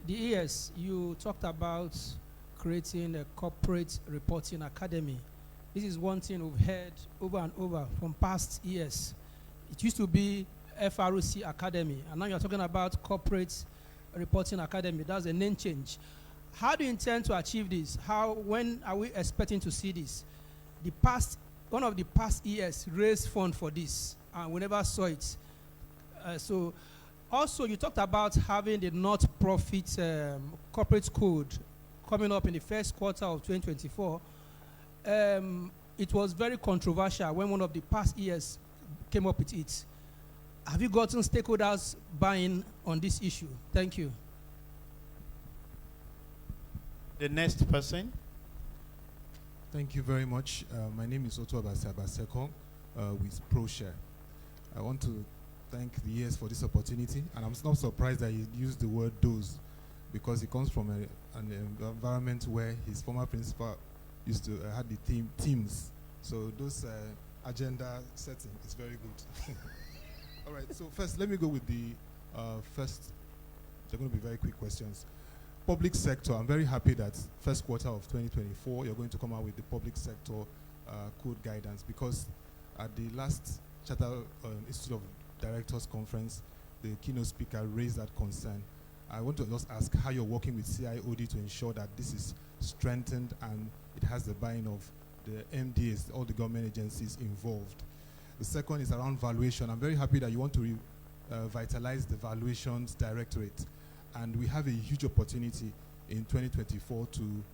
The ES, you talked about creating a corporate reporting academy. This is one thing we've heard over and over from past years. It used to be FROC Academy, and now you're talking about corporate reporting academy. That's a name change. How do you intend to achieve this? When are we expecting to see this? One of the past years raised fund for this, and we never saw it. So, also you talked about having the not-profit corporate code coming up in the first quarter of 2024. It was very controversial when one of the past years came up with it. Have you gotten stakeholders buying on this issue? Thank you. The next person. Thank you very much. My name is Otto Abasekong with ProShare. I want to thank the ES for this opportunity, and I'm not surprised that he used the word "those" because he comes from an environment where his former principal used to had the teams. So those agenda setting is very good. All right. So first, let me go with the first. They're going to be very quick questions. Public sector, I'm very happy that first quarter of 2024, you're going to come out with the public sector code guidance, because at the last Chartered Institute of Directors conference, the keynote speaker raised that concern. I want to just ask how you're working with CIOD to ensure that this is strengthened and it has the buy-in of the MDAs, all the government agencies involved. The second is around valuation. I'm very happy that you want to vitalize the valuations directorate. And we have a huge opportunity in 2024 to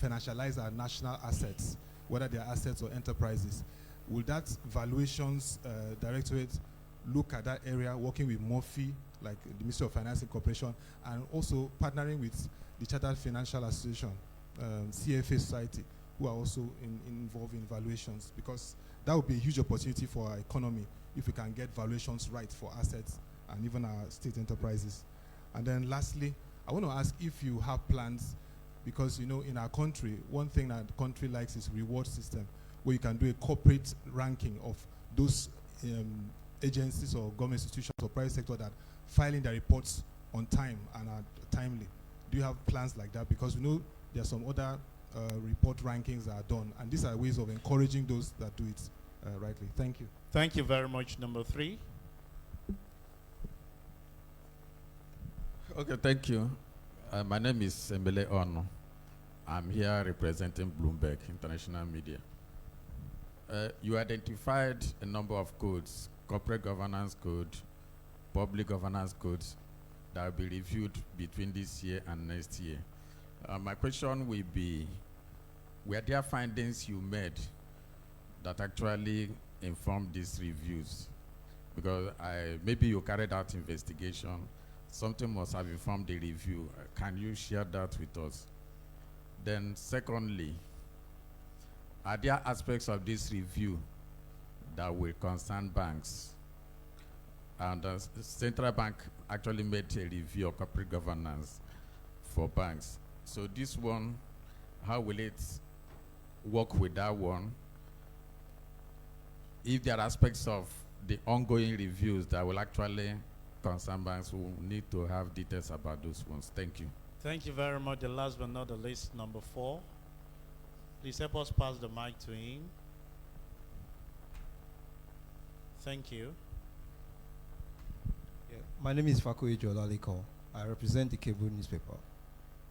financialize our national assets, whether they are assets or enterprises. Will that valuations directorate look at that area, working with MOFI, like the Ministry of Finance and Corporation, and also partnering with the Chartered Financial Association, CFA Society, who are also involved in valuations, because that would be a huge opportunity for our economy if we can get valuations right for assets and even our state enterprises. And then lastly, I want to ask if you have plans, because in our country, one thing that the country likes is reward system, where you can do a corporate ranking of those agencies or government institutions or private sector that filing their reports on time and are timely. Do you have plans like that? Because we know there are some other report rankings that are done, and these are ways of encouraging those that do it rightly. Thank you. Thank you very much. Number 3. Okay, thank you. My name is Mbele Ono. I'm here representing Bloomberg International Media. You identified a number of codes, corporate governance code, public governance codes, that will be reviewed between this year and next year. My question will be, were there findings you made that actually informed these reviews? Because maybe you carried out investigation, something must have informed the review. Can you share that with us? Then secondly, are there aspects of this review that will concern banks? And the central bank actually made a review of corporate governance for banks. So this one, how will it work with that one? If there are aspects of the ongoing reviews that will actually concern banks, we will need to have details about those ones. Thank you. Thank you very much. The last but not the least, number 4. Please help us pass the mic to him. Thank you. Yeah, my name is Fakoyi Jolaliko. I represent the cable newspaper.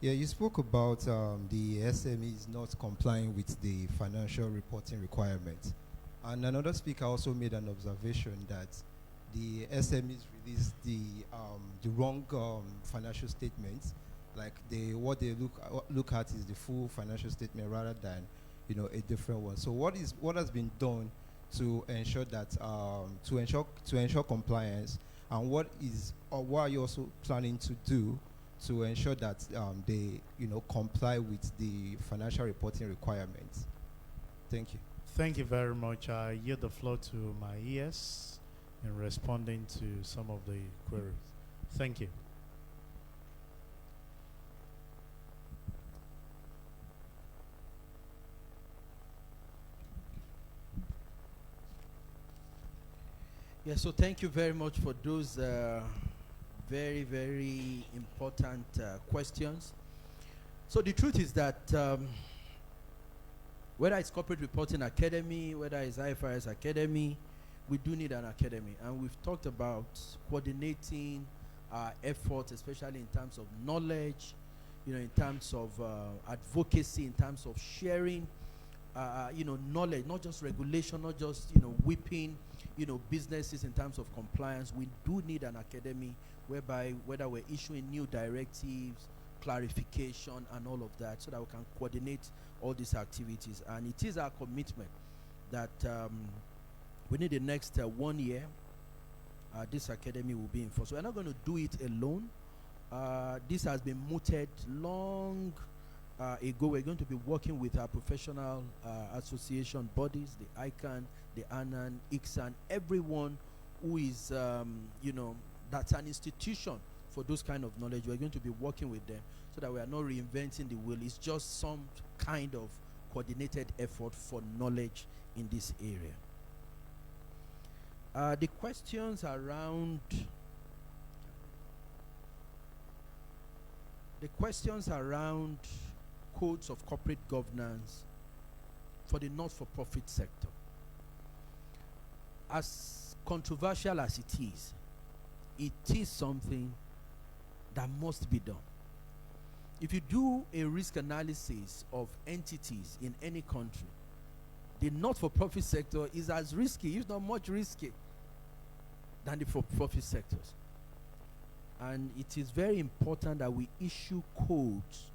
Yeah, you spoke about the SMEs not complying with the financial reporting requirements. And another speaker also made an observation that the SMEs released the wrong financial statements. Like what they look at is the full financial statement rather than a different one. So what has been done to ensure that to ensure compliance, and what are you also planning to do to ensure that they comply with the financial reporting requirements? Thank you. Thank you very much. I yield the floor to my ES in responding to some of the queries. Thank you. Yeah, so thank you very much for those very, very important questions. So the truth is that whether it's Corporate Reporting Academy, whether it's IFRS Academy, we do need an academy. And we've talked about coordinating our efforts, especially in terms of knowledge, in terms of advocacy, in terms of sharing, knowledge, not just regulation, not just, whipping, businesses in terms of compliance. We do need an academy whereby whether we're issuing new directives, clarification, and all of that, so that we can coordinate all these activities. And it is our commitment that within the next 1 year, this academy will be in force. So we're not going to do it alone. This has been mooted long ago. We're going to be working with our professional association bodies, the ICANN, the ANAN, ICSAN, everyone who is, that's an institution for those kind of knowledge. We're going to be working with them so that we are not reinventing the wheel. It's just some kind of coordinated effort for knowledge in this area. The questions around codes of corporate governance for the not-for-profit sector. As controversial as it is something that must be done. If you do a risk analysis of entities in any country, the not-for-profit sector is as risky, if not much risky, than the for-profit sectors. And it is very important that we issue codes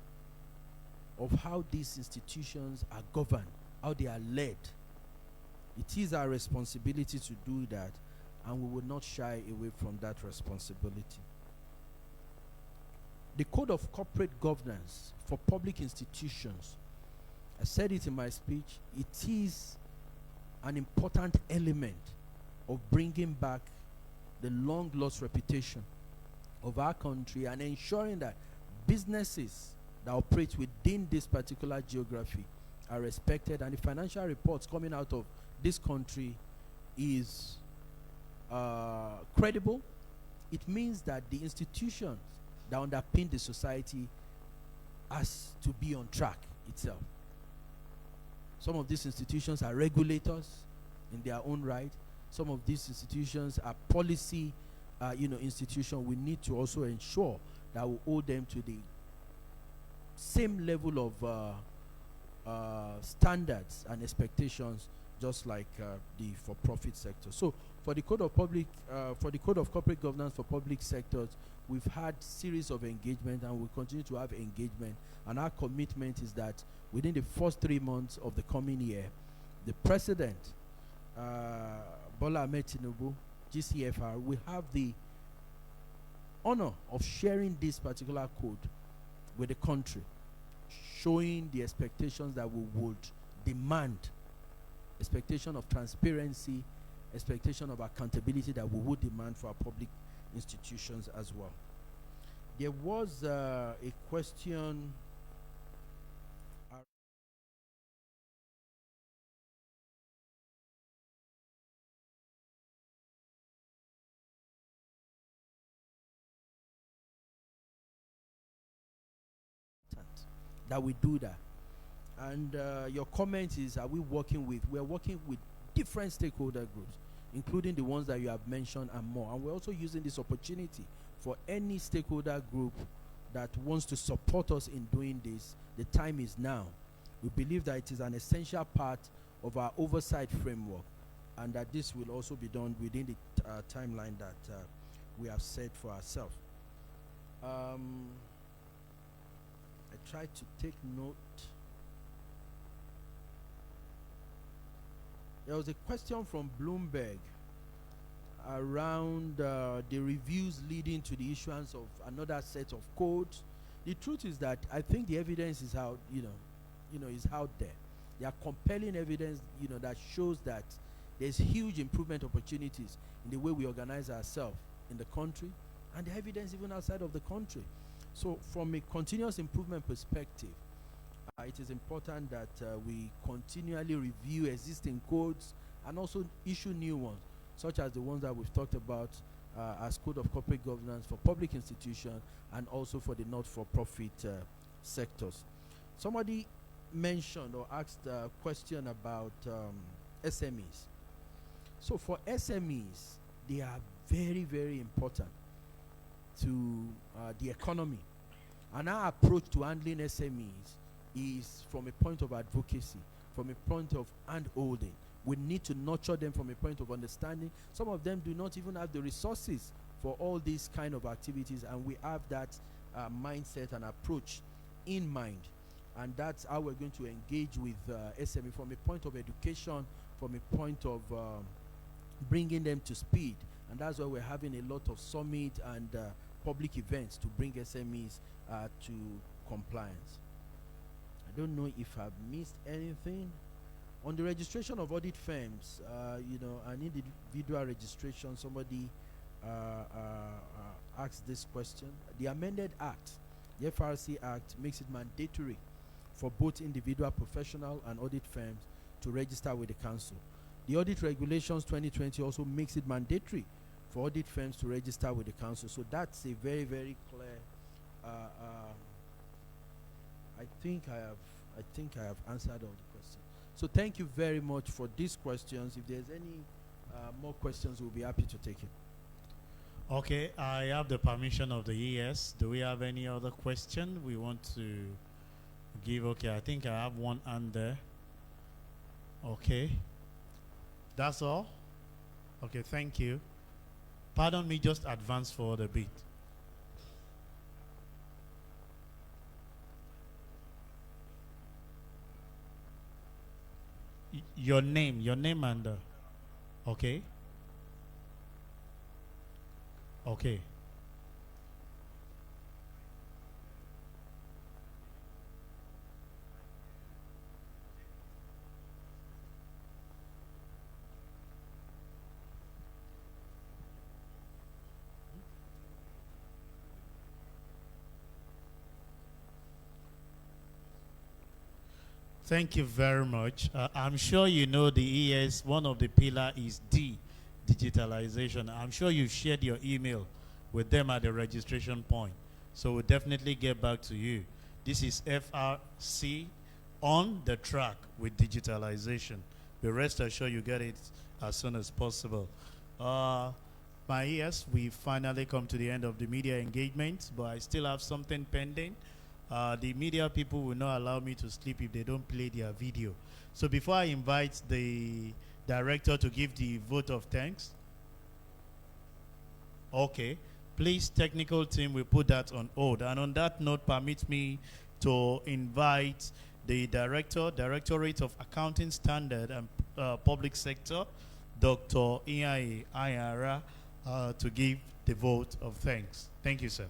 of how these institutions are governed, how they are led. It is our responsibility to do that, and we will not shy away from that responsibility. The Code of Corporate Governance for public institutions, I said it in my speech, it is an important element of bringing back the long-lost reputation of our country and ensuring that businesses that operate within this particular geography are respected, and the financial reports coming out of this country is credible. It means that the institutions that underpin the society has to be on track itself. Some of these institutions are regulators in their own right. Some of these institutions are policy institutions. We need to also ensure that we hold them to the same level of standards and expectations, just like the for-profit sector. So for the code of corporate governance for public sectors, we've had series of engagement and we continue to have engagement. And our commitment is that within the first 3 months of the coming year, the president, Bola Ahmed Tinubu, GCFR, will have the honor of sharing this particular code with the country, showing the expectations that we would demand, expectation of transparency, expectation of accountability that we would demand for our public institutions as well. There was a question that we do that. And your comment is, are we working with? We're working with different stakeholder groups, including the ones that you have mentioned and more. And we're also using this opportunity for any stakeholder group that wants to support us in doing this. The time is now. We believe that it is an essential part of our oversight framework, and that this will also be done within the timeline that we have set for ourselves. I tried to take note. There was a question from Bloomberg around the reviews leading to the issuance of another set of codes. The truth is that I think the evidence is out, is out there. There are compelling evidence, that shows that there's huge improvement opportunities in the way we organize ourselves in the country, and the evidence even outside of the country. So from a continuous improvement perspective, it is important that we continually review existing codes and also issue new ones, such as the ones that we've talked about as Code of Corporate Governance for public institutions and also for the not-for-profit sectors. Somebody mentioned or asked a question about SMEs. So for SMEs, they are very, very important to the economy. And our approach to handling SMEs is from a point of advocacy, from a point of hand-holding. We need to nurture them from a point of understanding. Some of them do not even have the resources for all these kind of activities, and we have that mindset and approach in mind. And that's how we're going to engage with SME from a point of education, from a point of bringing them to speed. And that's why we're having a lot of summit and public events to bring SMEs to compliance. I don't know if I've missed anything. On the registration of audit firms, an individual registration, somebody asked this question. The amended act, the FRC Act, makes it mandatory for both individual professional and audit firms to register with the council. The Audit Regulations 2020 also makes it mandatory for audit firms to register with the council. So that's a very, very clear. I think I have answered all the questions. So thank you very much for these questions. If there's any more questions, we'll be happy to take it. Okay, I have the permission of the ES. Do we have any other question we want to give? Okay, I think I have one hand there. Okay. That's all? Okay, thank you. Pardon me, just advance forward a bit. Your name and okay. Okay. Thank you very much. I'm sure you know the ES, one of the pillar is digitalization. I'm sure you've shared your email with them at the registration point. So we'll definitely get back to you. This is FRC on the track with digitalization. But rest assured you get it as soon as possible. My ES, we finally come to the end of the media engagement, but I still have something pending. The media people will not allow me to sleep if they don't play their video. So before I invite the director to give the vote of thanks, Okay. Please, technical team, will put that on hold. And on that note, permit me to invite the Directorate of Accounting Standard and Public Sector, Dr. Iyaye Ayara, to give the vote of thanks. Thank you, sir.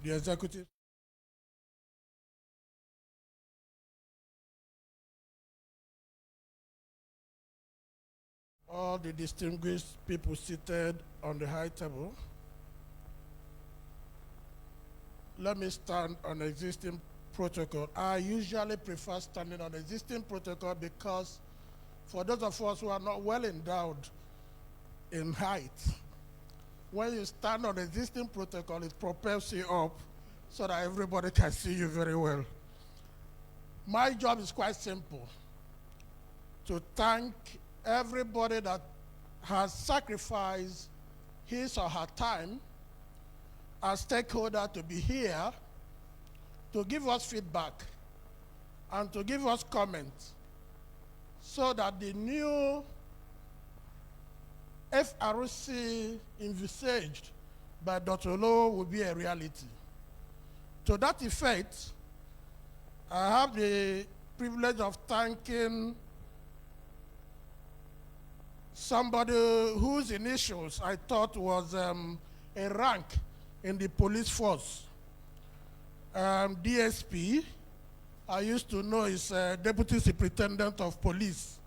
The executive. All the distinguished people seated on the high table. Let me stand on existing protocol. I usually prefer standing on existing protocol because for those of us who are not well endowed in height, when you stand on existing protocol, it propels you up so that everybody can see you very well. My job is quite simple: to thank everybody that has sacrificed his or her time as stakeholder to be here, to give us feedback and to give us comments so that the new FRC envisaged by Dr. Lowe will be a reality. To that effect, I have the privilege of thanking somebody whose initials I thought was a rank in the police force. DSP, I used to know is Deputy Superintendent of Police,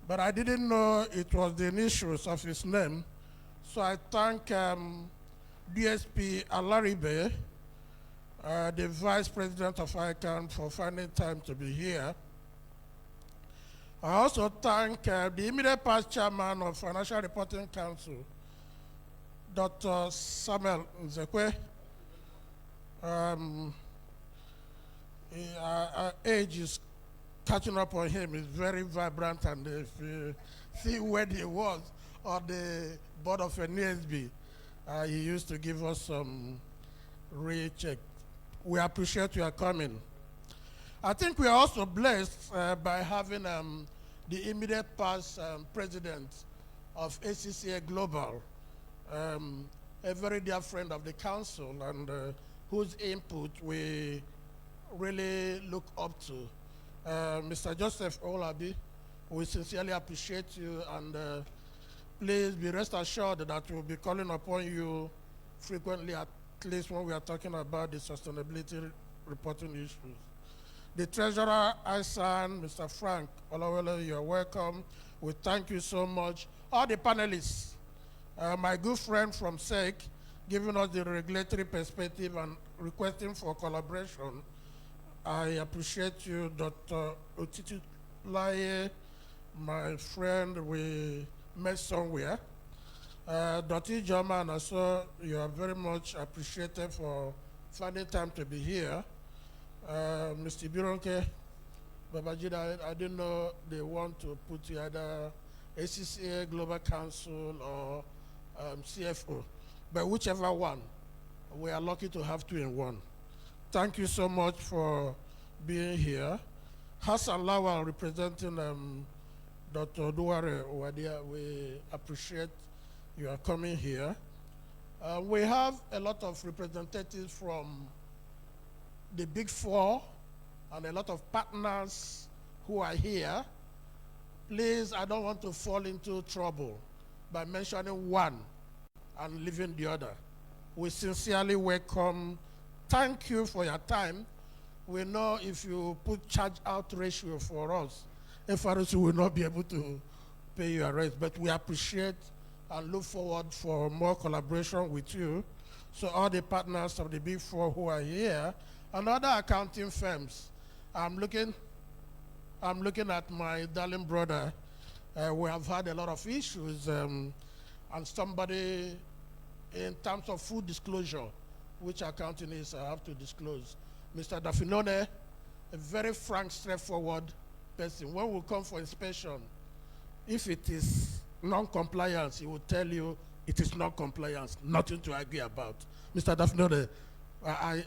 but I didn't know it was the initials of his name. So I thank DSP Alaribe, the Vice President of ICANN, for finding time to be here. I also thank the immediate past chairman of Financial Reporting Council, Dr. Samuel Nzekwe. Age is catching up on him. He's very vibrant, and if you see when he was on the board of NASB, he used to give us some recheck. We appreciate your coming. I think we are also blessed by having the immediate past president of ACCA Global, a very dear friend of the council, and whose input we really look up to. Mr. Joseph Olabi, we sincerely appreciate you, and please be rest assured that we'll be calling upon you frequently, at least when we are talking about the sustainability reporting issues. The Treasurer, Isan, Mr. Frank Olawale, you're welcome. We thank you so much. All the panelists, my good friend from SEC, giving us the regulatory perspective and requesting for collaboration. I appreciate you, Dr. Otitulaye, my friend, we met somewhere. Dr. Ijoma, and also you are very much appreciated for finding time to be here. Mr. Bironke, Babajida, I didn't know they want to put either ACCA Global Council or CFO, but whichever one, we are lucky to have two in one. Thank you so much for being here. Hassan Lawal representing Dr. Duare Owadia, we appreciate you are coming here. We have a lot of representatives from the Big Four and a lot of partners who are here. Please, I don't want to fall into trouble by mentioning one and leaving the other. We sincerely welcome. Thank you for your time. We know if you put charge out ratio for us, FRC will not be able to pay your rent, but we appreciate and look forward for more collaboration with you. So all the partners of the Big Four who are here and other accounting firms, I'm looking at my darling brother. We have had a lot of issues, and somebody, in terms of full disclosure, which accounting is, I have to disclose. Mr. Dafinone, a very frank, straightforward person. When we come for inspection, if it is non-compliance, he will tell you it is non-compliance, nothing to argue about. Mr. Daphne, I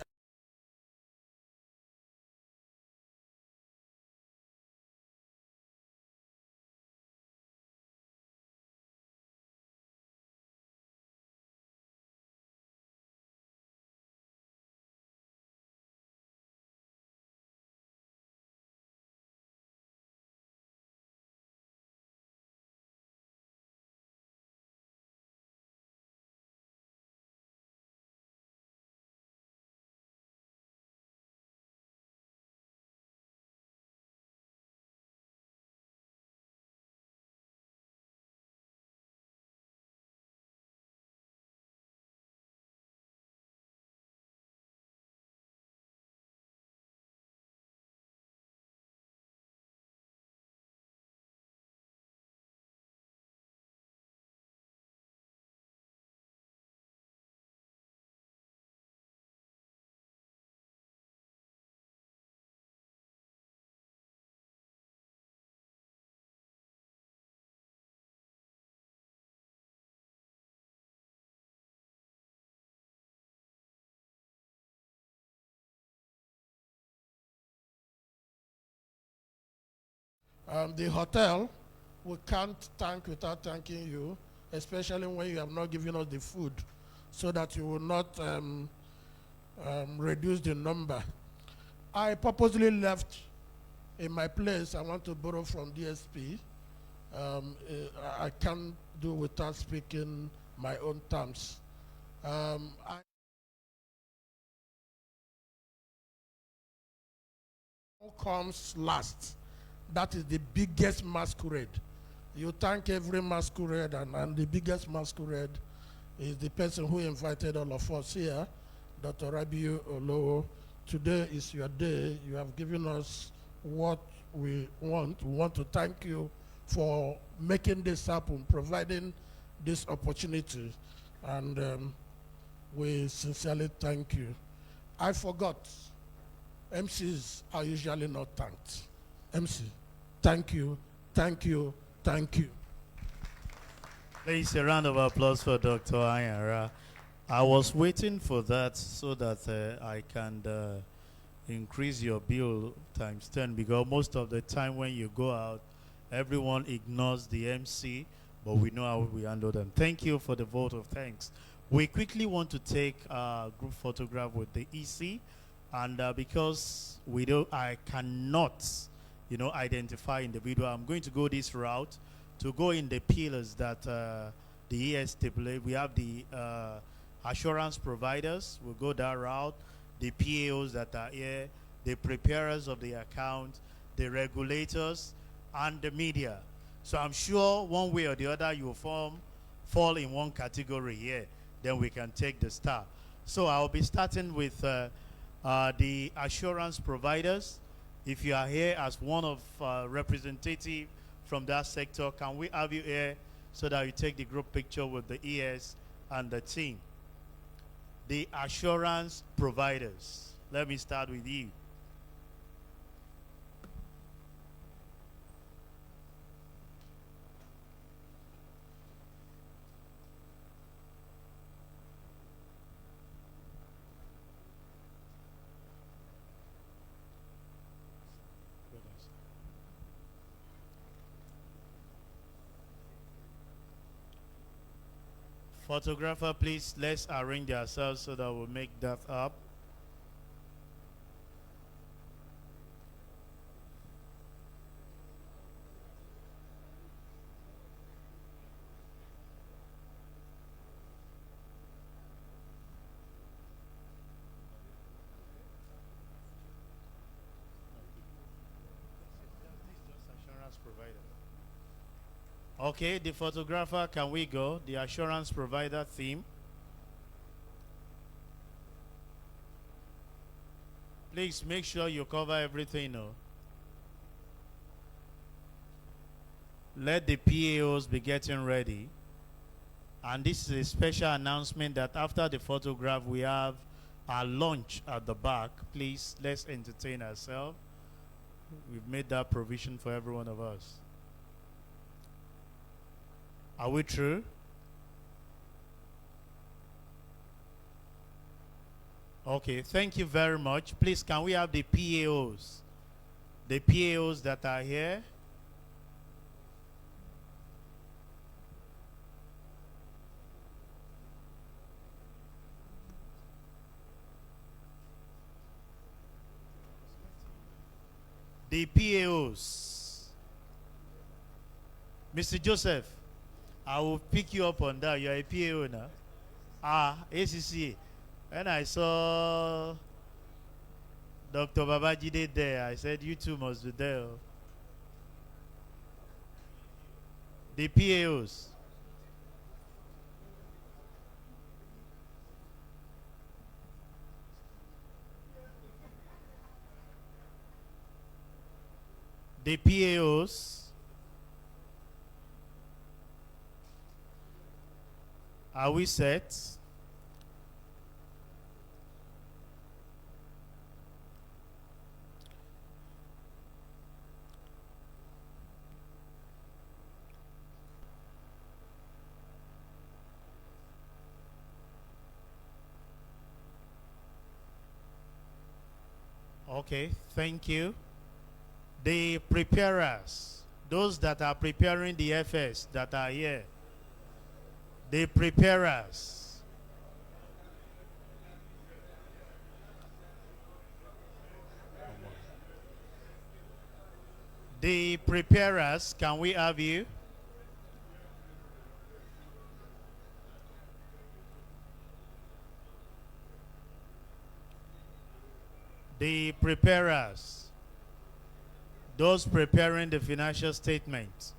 the hotel, we can't thank without thanking you, especially when you have not given us the food, so that you will not reduce the number. I purposely left in my place. I want to borrow from DSP. I can't do without speaking my own terms. Comes last. That is the biggest masquerade. You thank every masquerade, and the biggest masquerade is the person who invited all of us here, Dr. Rabiu Olowo. Today is your day. You have given us what we want. We want to thank you for making this happen, providing this opportunity, and we sincerely thank you. I forgot, MCs are usually not thanked. MC, thank you, thank you, thank you. Please, a round of applause for Dr. Ayara. I was waiting for that so that I can increase your bill times 10, because most of the time when you go out, everyone ignores the MC, but we know how we handle them. Thank you for the vote of thanks. We quickly want to take a group photograph with the EC, and because I cannot, identify individual, I'm going to go this route to go in the pillars that the ES stipulate. We have the assurance providers, we'll go that route, the PAOs that are here, the preparers of the account, the regulators, and the media. So I'm sure one way or the other you will fall in one category here. Then we can take the star. So I'll be starting with the assurance providers. If you are here as one of representative from that sector, can we have you here so that you take the group picture with the ES and the team? The assurance providers. Let me start with you. Photographer, please, let's arrange ourselves so that we'll make that up. Okay, the photographer, can we go? The assurance provider theme. Please make sure you cover everything. No? Let the PAOs be getting ready. And this is a special announcement that after the photograph, we have our lunch at the back. Please, let's entertain ourselves. We've made that provision for every one of us. Are we true? Okay, thank you very much. Please, can we have the PAOs? The PAOs that are here. The PAOs. Mr. Joseph, I will pick you up on that. You are a PAO now. ACCA. When I saw Dr. Babajide there, I said, you two must be there. The PAOs. The PAOs. Are we set? Okay, thank you. The preparers, those that are preparing the FS that are here. The preparers. The preparers, can we have you? The preparers, those preparing the financial statement.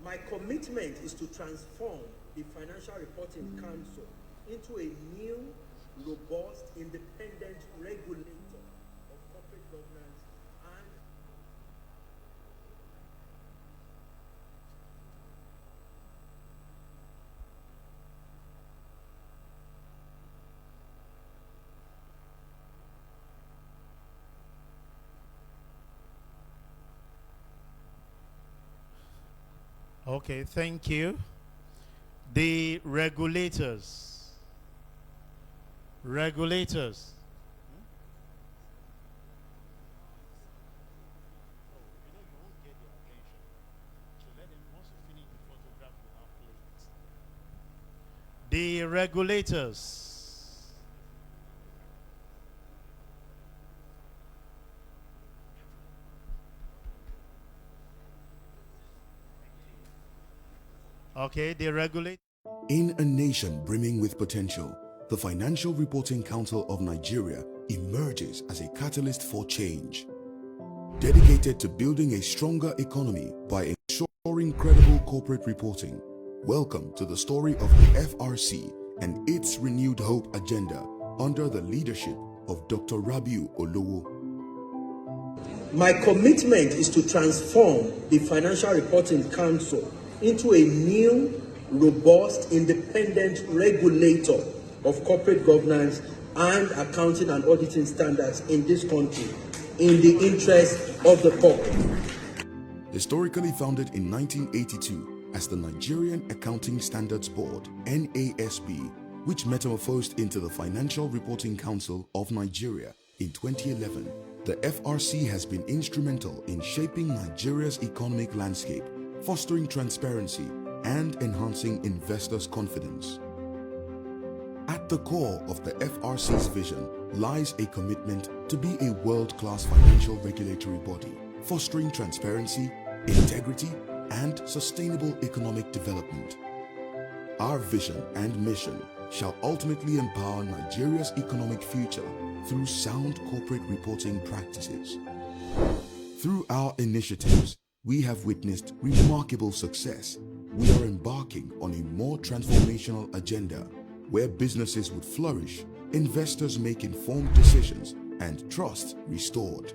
My commitment is to transform the Financial Reporting Council into a new, robust, independent regulator of corporate governance and Okay, thank you. The regulators. Regulators. The regulators. Okay, the regulator. In a nation brimming with potential, the Financial Reporting Council of Nigeria emerges as a catalyst for change. Dedicated to building a stronger economy by ensuring credible corporate reporting, welcome to the story of the FRC and its renewed hope agenda under the leadership of Dr. Rabiu Olowo. My commitment is to transform the Financial Reporting Council into a new, robust, independent regulator of corporate governance and accounting and auditing standards in this country in the interest of the public. Historically founded in 1982 as the Nigerian Accounting Standards Board, NASB, which metamorphosed into the Financial Reporting Council of Nigeria in 2011, the FRC has been instrumental in shaping Nigeria's economic landscape, fostering transparency, and enhancing investors' confidence. At the core of the FRC's vision lies a commitment to be a world-class financial regulatory body, fostering transparency, integrity, and sustainable economic development. Our vision and mission shall ultimately empower Nigeria's economic future through sound corporate reporting practices. Through our initiatives, we have witnessed remarkable success. We are embarking on a more transformational agenda where businesses would flourish, investors make informed decisions, and trust restored.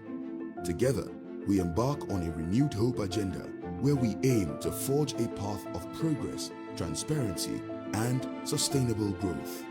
Together, we embark on a renewed hope agenda where we aim to forge a path of progress, transparency, and sustainable growth.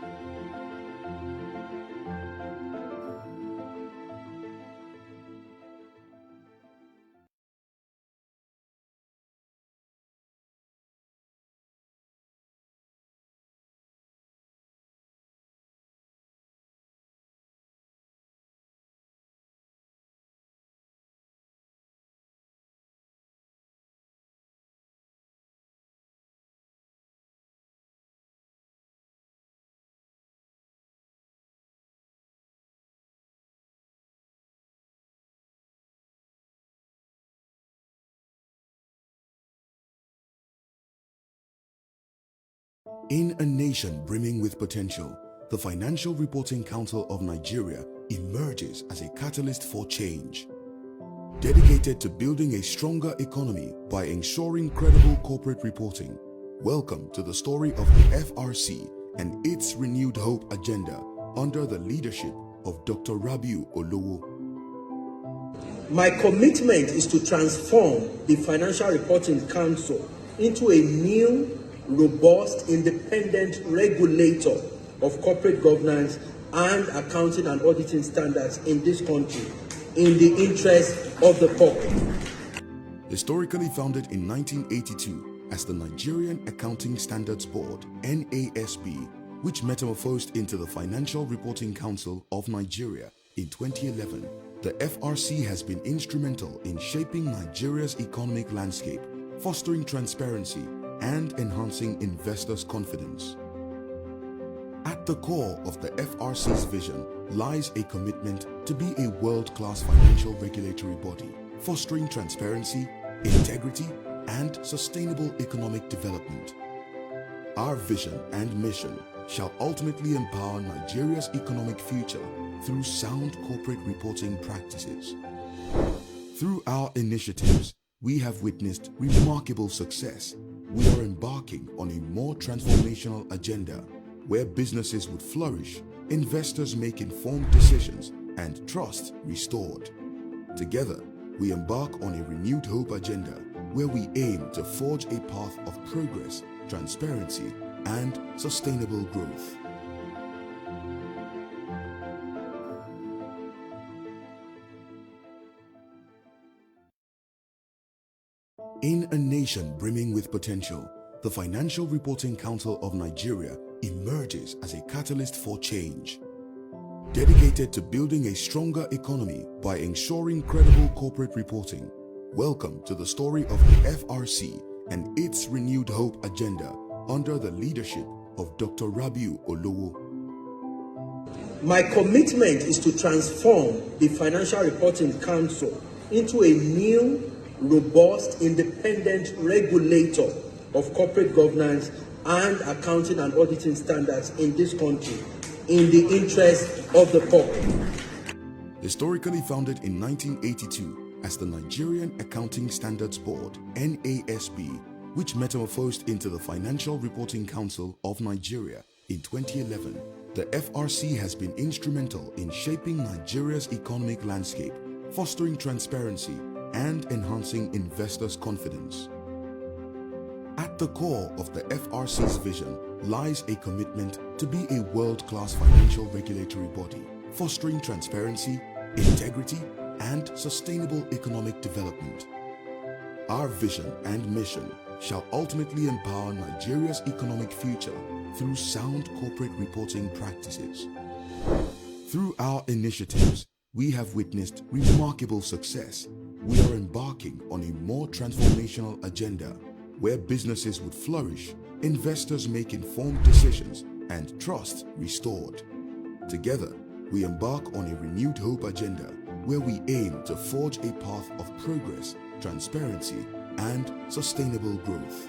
In a nation brimming with potential, the Financial Reporting Council of Nigeria emerges as a catalyst for change. Dedicated to building a stronger economy by ensuring credible corporate reporting, welcome to the story of the FRC and its renewed hope agenda under the leadership of Dr. Rabiu Olowo. My commitment is to transform the Financial Reporting Council into a new, robust, independent regulator of corporate governance and accounting and auditing standards in this country in the interest of the public. Historically founded in 1982 as the Nigerian Accounting Standards Board, NASB, which metamorphosed into the Financial Reporting Council of Nigeria in 2011, the FRC has been instrumental in shaping Nigeria's economic landscape, fostering transparency, and enhancing investors' confidence. At the core of the FRC's vision lies a commitment to be a world-class financial regulatory body, fostering transparency, integrity, and sustainable economic development. Our vision and mission shall ultimately empower Nigeria's economic future through sound corporate reporting practices. Through our initiatives, we have witnessed remarkable success. We are embarking on a more transformational agenda where businesses would flourish, investors make informed decisions, and trust restored. Together, we embark on a renewed hope agenda where we aim to forge a path of progress, transparency, and sustainable growth. In a nation brimming with potential, the Financial Reporting Council of Nigeria emerges as a catalyst for change. Dedicated to building a stronger economy by ensuring credible corporate reporting, welcome to the story of the FRC and its renewed hope agenda under the leadership of Dr. Rabiu Olowo. My commitment is to transform the Financial Reporting Council into a new, robust, independent regulator of corporate governance and accounting and auditing standards in this country in the interest of the public. Historically founded in 1982 as the Nigerian Accounting Standards Board, NASB, which metamorphosed into the Financial Reporting Council of Nigeria in 2011, the FRC has been instrumental in shaping Nigeria's economic landscape, fostering transparency, and enhancing investors' confidence. At the core of the FRC's vision lies a commitment to be a world-class financial regulatory body, fostering transparency, integrity, and sustainable economic development. Our vision and mission shall ultimately empower Nigeria's economic future through sound corporate reporting practices. Through our initiatives, we have witnessed remarkable success. We are embarking on a more transformational agenda where businesses would flourish, investors make informed decisions, and trust restored. Together, we embark on a renewed hope agenda where we aim to forge a path of progress, transparency, and sustainable growth.